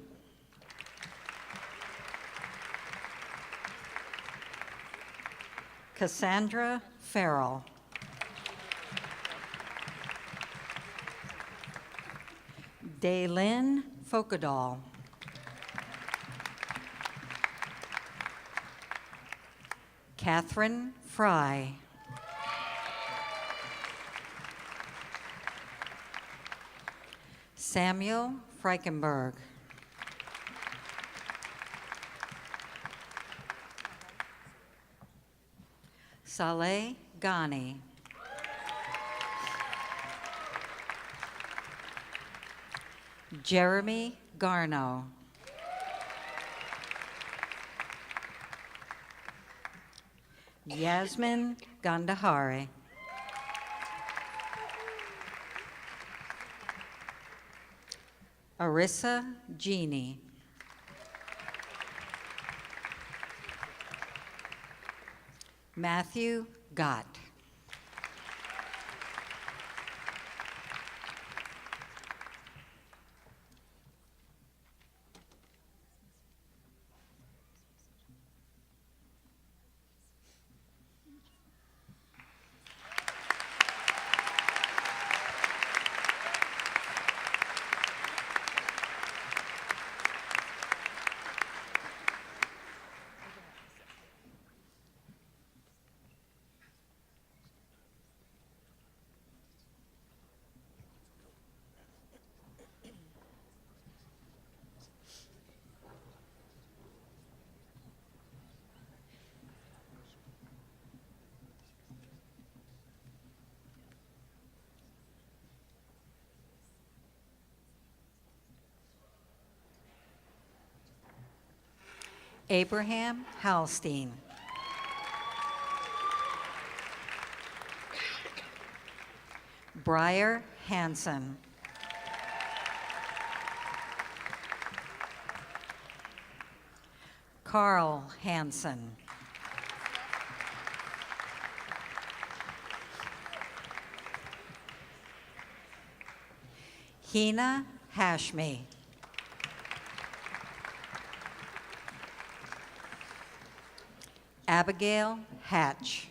Cassandra Farrell. Daylin Fokadal. Catherine Fry. Samuel Freikenberg. Saleh Ghani. Jeremy Garno. Yasmin Gandahari. Arissa Genie. Matthew Gott. Abraham Halstein. Briar Hansen. Carl Hansen. Hina Hashmi. Abigail Hatch.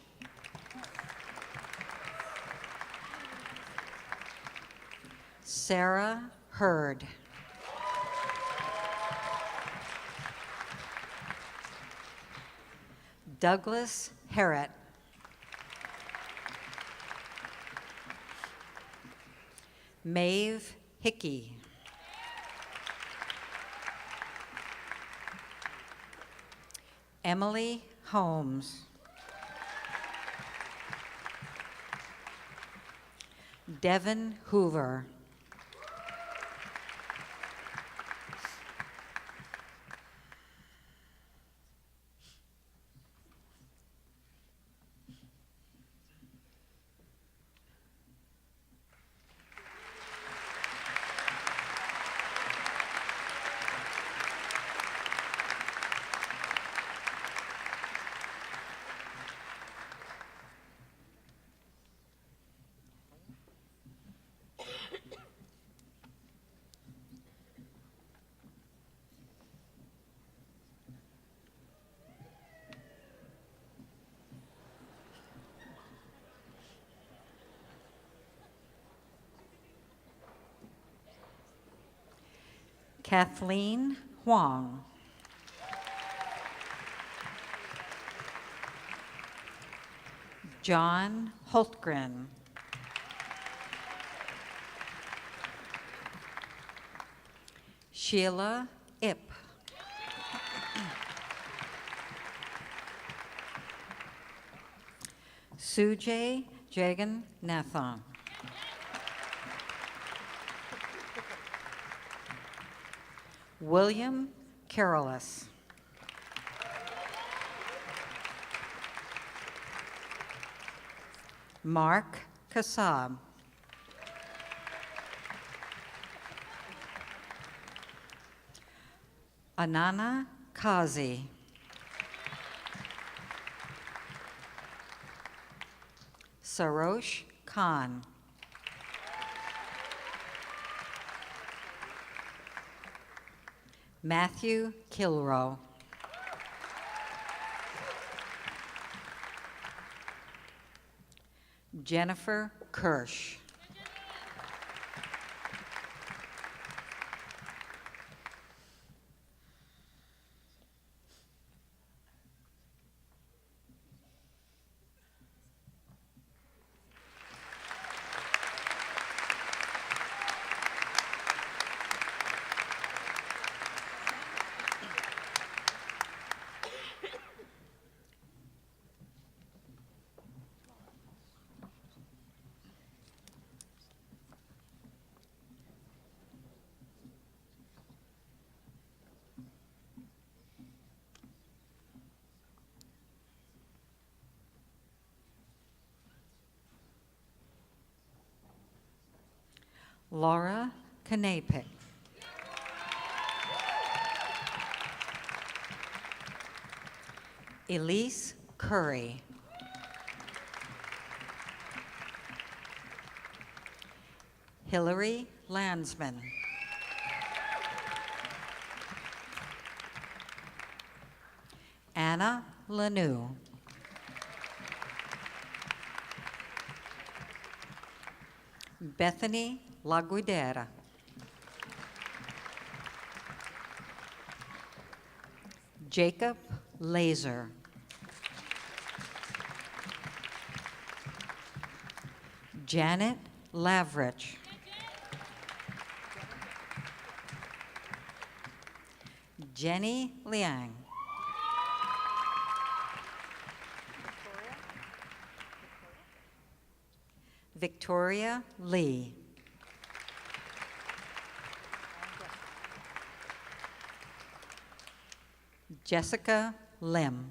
Sarah Hurd. Douglas Herrett. Maeve Hickey. Emily Holmes. Devin Hoover. Kathleen Huang. John Holtgren. Sheila Ip. Sujay Jagan Nathan. William Carolus. Mark Kassab. Anana Kazi. Sarosh Khan. Matthew Kilrow. Jennifer Kirsch. Laura Knapik. Elise Curry. Hillary Landsman. Anna Lanou. Bethany Laguidera. Jacob Laser. Janet Lavrich. Jenny Liang. Victoria Lee. Jessica Lim.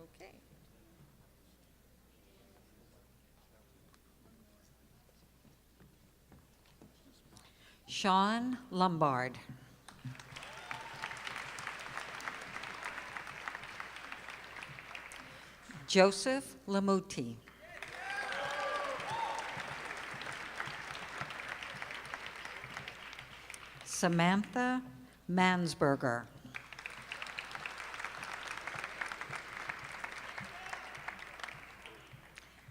Okay. Sean Lombard. Joseph Lamuti. Samantha Mansberger.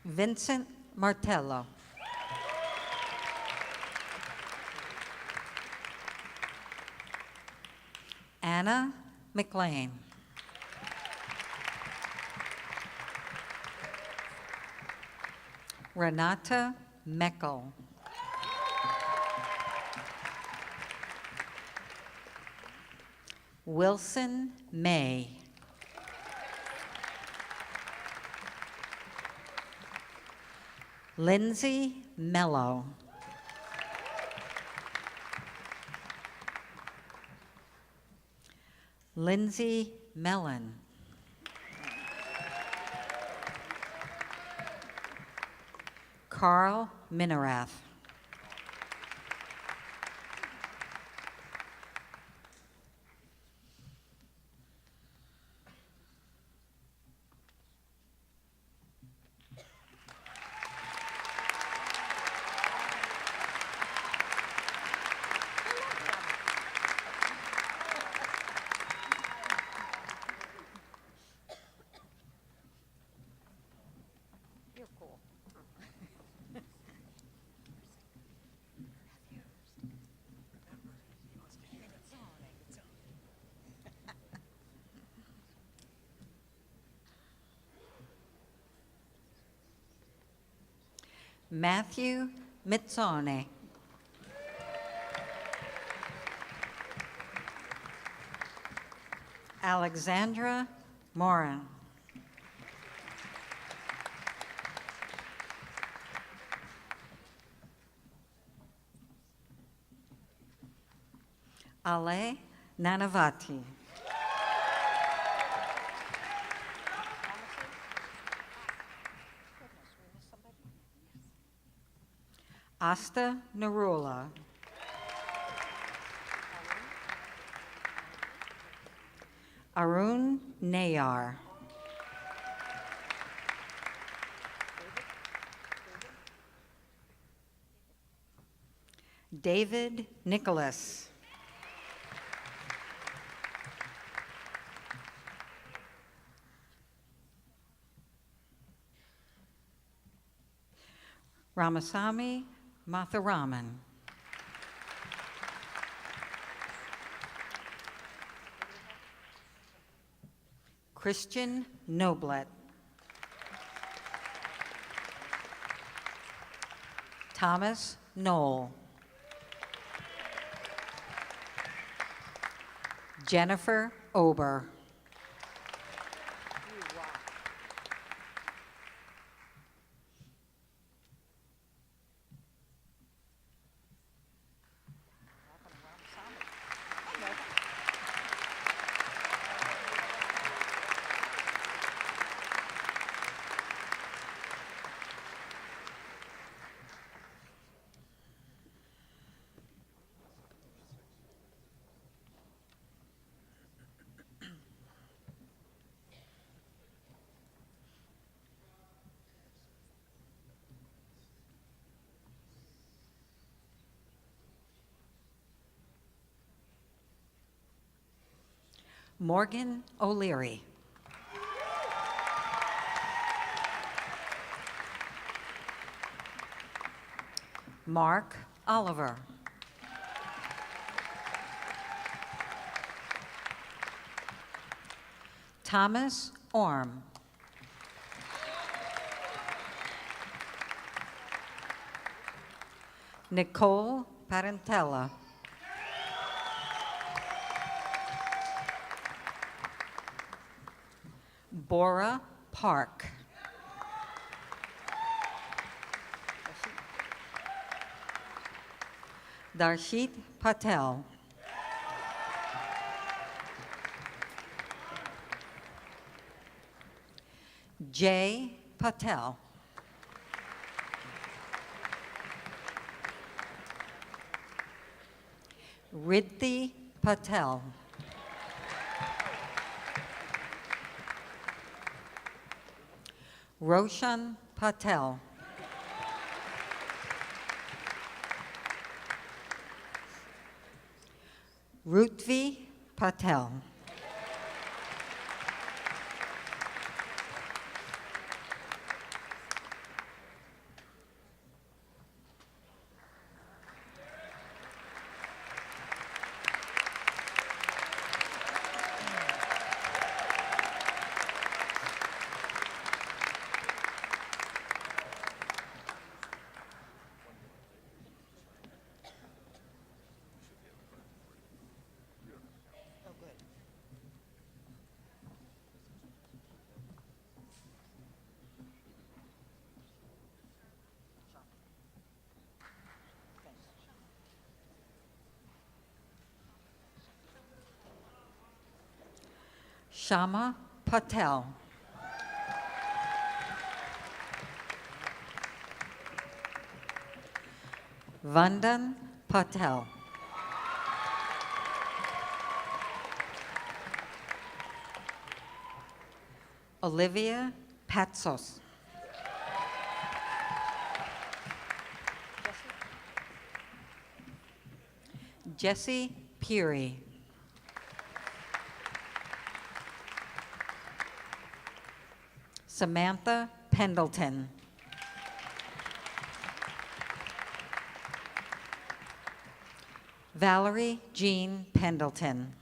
Vincent Martello. Anna McLean. Renata Meckel. Wilson May. Lindsay Mello. Lindsay Mellon. Carl Minerath. Matthew Mitzone. Alexandra Morin. Ale Nanavati. Asta Narula. Arun Nayar. David Nicholas. Ramasamy Mathuraman. Christian Noblet. Thomas Knoll. Jennifer Ober. Morgan O'Leary. Mark Oliver. Thomas Orm. Nicole Parentella. Bora Park. Darshit Patel. Jay Patel. Riddhi Patel. Roshan Patel. Rutvi Patel. Shama Patel. Vandan Patel. Olivia Patsos. Jesse Peary. Samantha Pendleton. Valerie Jean Pendleton.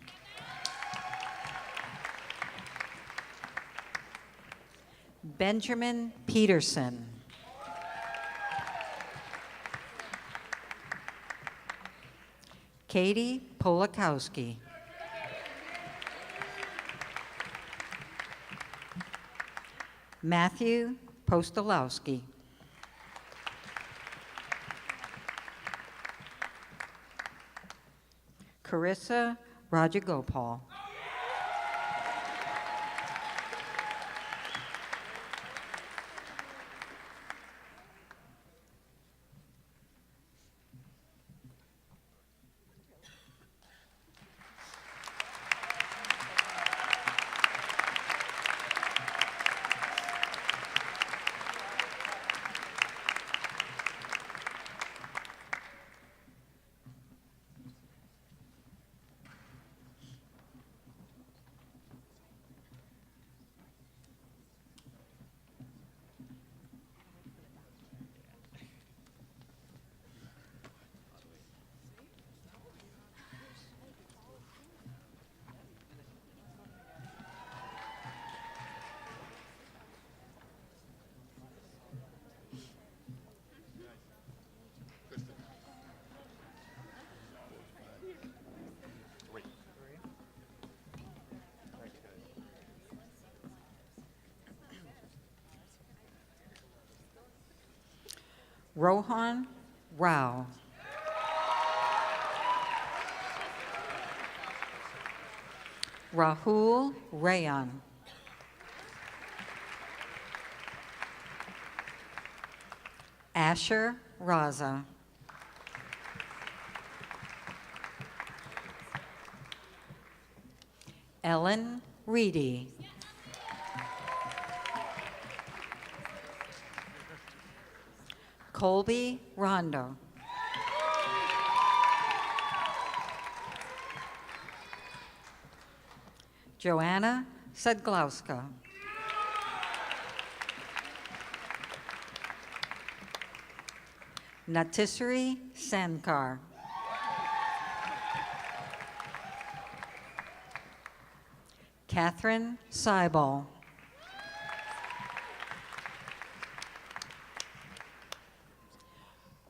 Benjamin Peterson. Katie Polakowski. Matthew Postolowski. Carissa Rajagopal. Rohan Rao. Rahul Rayan. Asher Raza. Ellen Reedy. Colby Rondo. Joanna Sedglowska. Natisari Sankar. Catherine Seibel.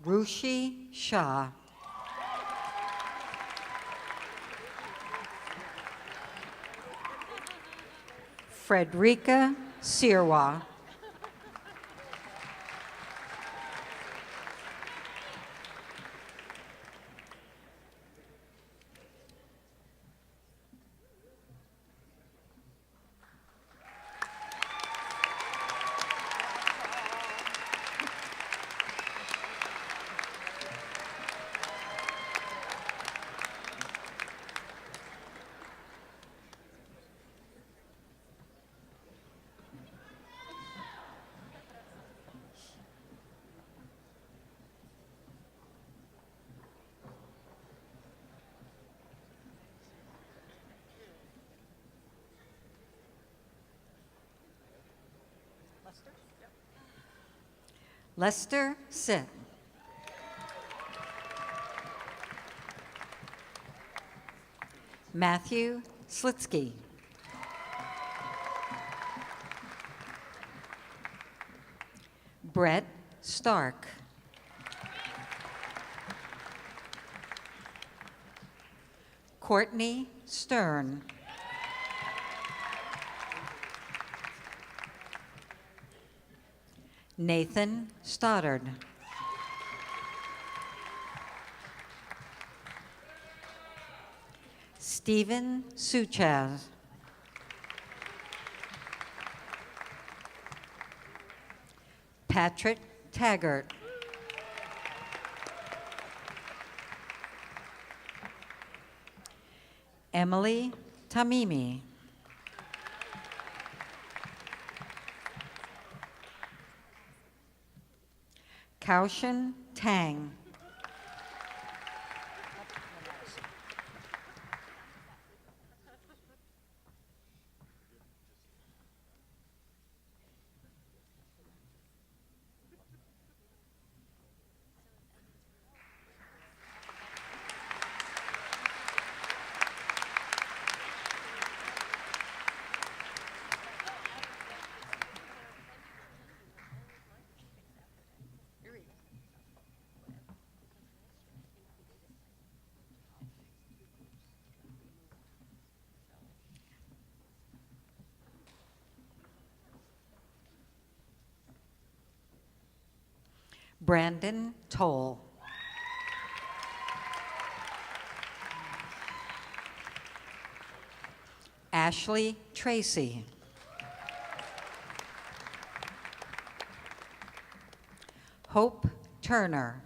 Rushi Shah. Frederica Sirwa. Lester Sit. Matthew Slitsky. Brett Stark. Courtney Stern. Nathan Stoddard. Stephen Suchaz. Patrick Taggart. Emily Tamimi. Kaushan Tang. Brandon Toll. Ashley Tracy. Hope Turner.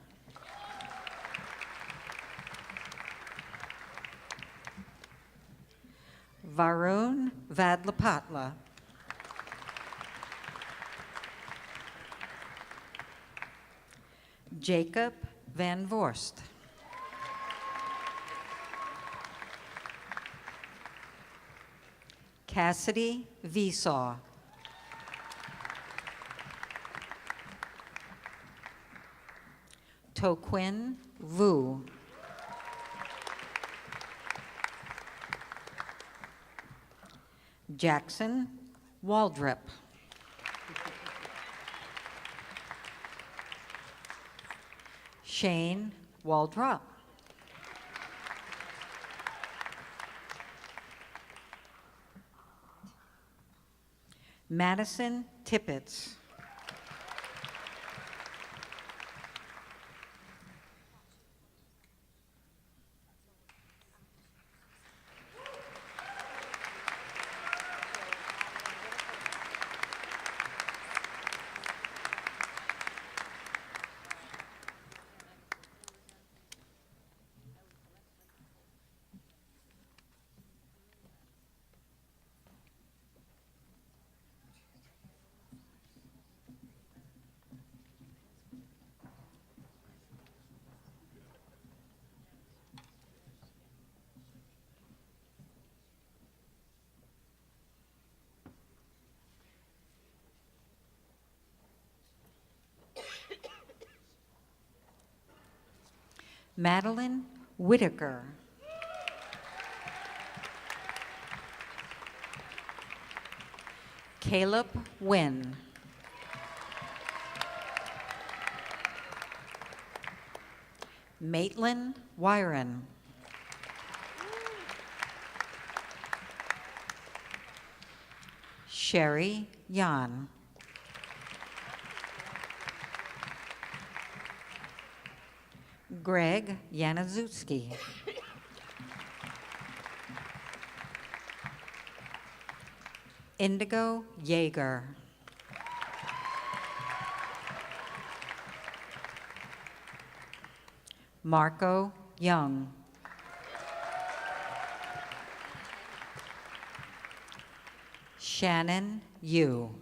Varun Vadlapatla. Jacob Van Vorst. Cassidy Vesaw. Toquin Vu. Jackson Waldrop. Shane Waldrop. Madison Tippett. Madeline Whitaker. Caleb Wynn. Maitland Wyron. Sherry Yan. Greg Yanazutsky. Indigo Yeager. Marco Young. Shannon Yu.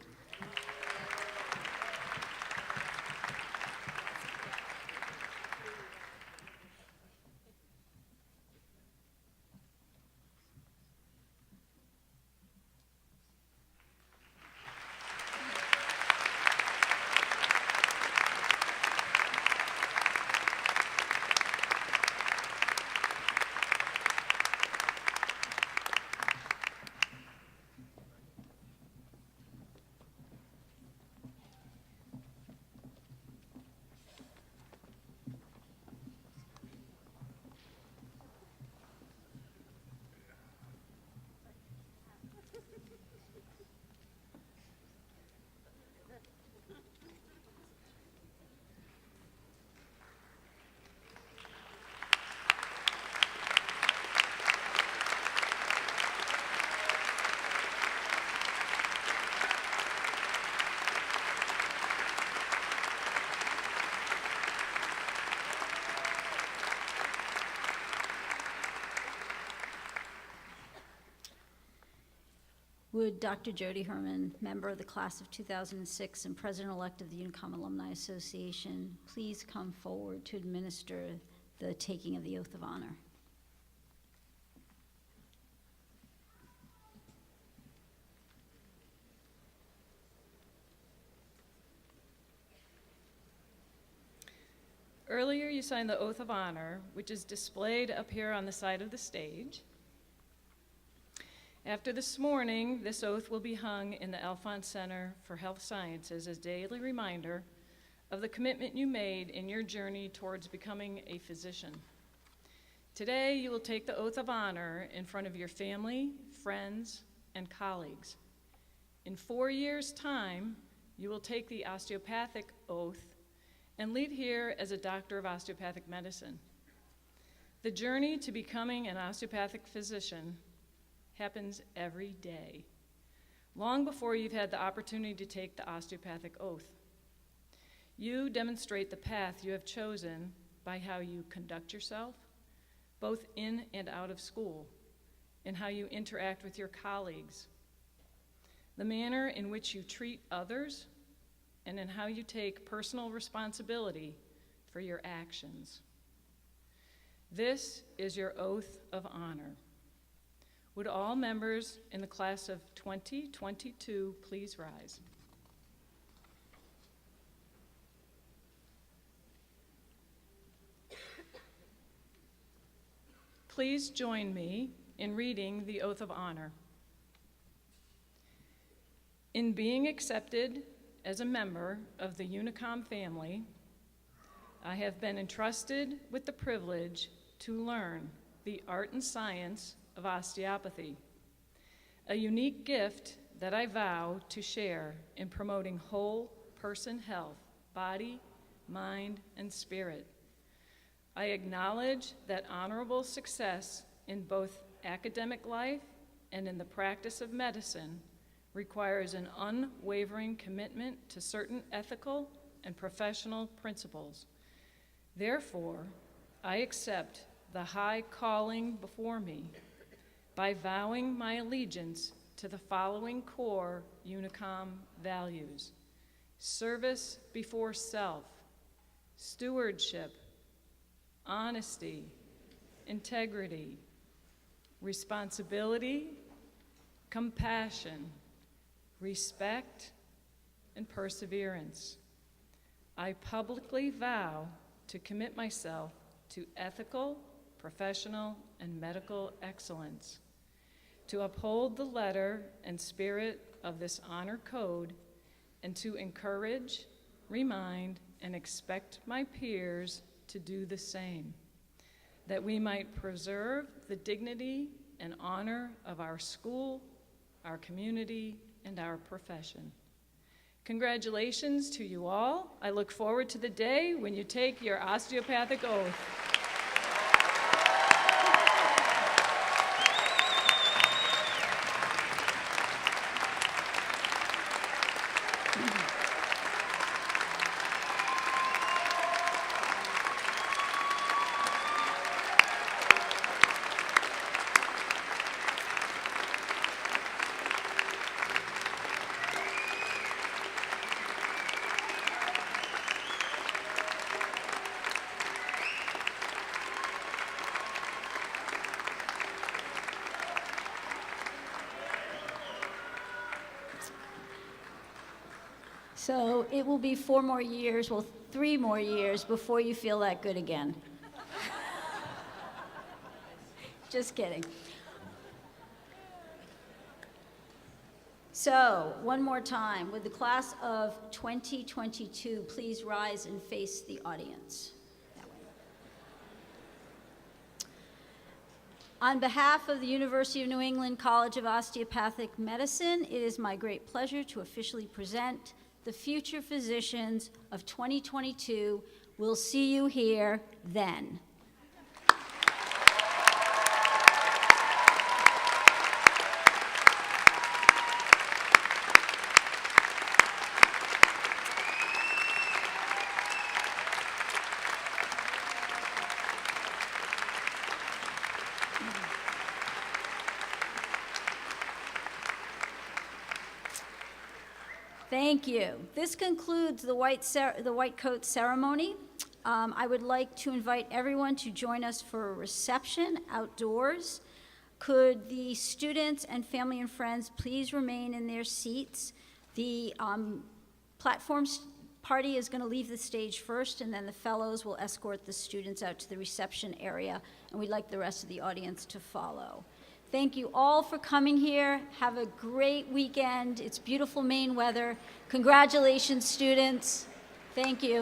Would Dr. Jody Herman, member of the class of 2006 and president-elect of the UNICOM Alumni Association, please come forward to administer the taking of the oath of honor? Earlier, you signed the oath of honor, which is displayed up here on the side of the stage. After this morning, this oath will be hung in the Alphonse Center for Health Sciences as a daily reminder of the commitment you made in your journey towards becoming a physician. Today, you will take the oath of honor in front of your family, friends, and colleagues. In 4 years' time, you will take the osteopathic oath and leave here as a doctor of osteopathic medicine. The journey to becoming an osteopathic physician happens every day, long before you've had the opportunity to take the osteopathic oath. You demonstrate the path you have chosen by how you conduct yourself, both in and out of school, and how you interact with your colleagues, the manner in which you treat others, and in how you take personal responsibility for your actions. This is your oath of honor. Would all members in the class of 2022 please rise? Please join me in reading the oath of honor. In being accepted as a member of the UNICOM family, I have been entrusted with the privilege to learn the art and science of osteopathy, a unique gift that I vow to share in promoting whole person health, body, mind, and spirit. I acknowledge that honorable success in both academic life and in the practice of medicine requires an unwavering commitment to certain ethical and professional principles. Therefore, I accept the high calling before me by vowing my allegiance to the following core UNICOM values: service before self, stewardship, honesty, integrity, responsibility, compassion, respect, and perseverance. I publicly vow to commit myself to ethical, professional, and medical excellence, to uphold the letter and spirit of this honor code, and to encourage, remind, and expect my peers to do the same, that we might preserve the dignity and honor of our school, our community, and our profession. Congratulations to you all. I look forward to the day when you take your osteopathic oath. So it will be 4 more years, well, 3 more years before you feel that good again. Just kidding. So, one more time, would the class of 2022 please rise and face the audience? That way. On behalf of the University of New England College of Osteopathic Medicine, it is my great pleasure to officially present the future physicians of 2022. We'll see you here then. Thank you. This concludes the white coat ceremony. I would like to invite everyone to join us for a reception outdoors. Could the students and family and friends please remain in their seats? The platform party is going to leave the stage first, and then the fellows will escort the students out to the reception area, and we'd like the rest of the audience to follow. Thank you all for coming here. Have a great weekend. It's beautiful Maine weather. Congratulations, students. Thank you.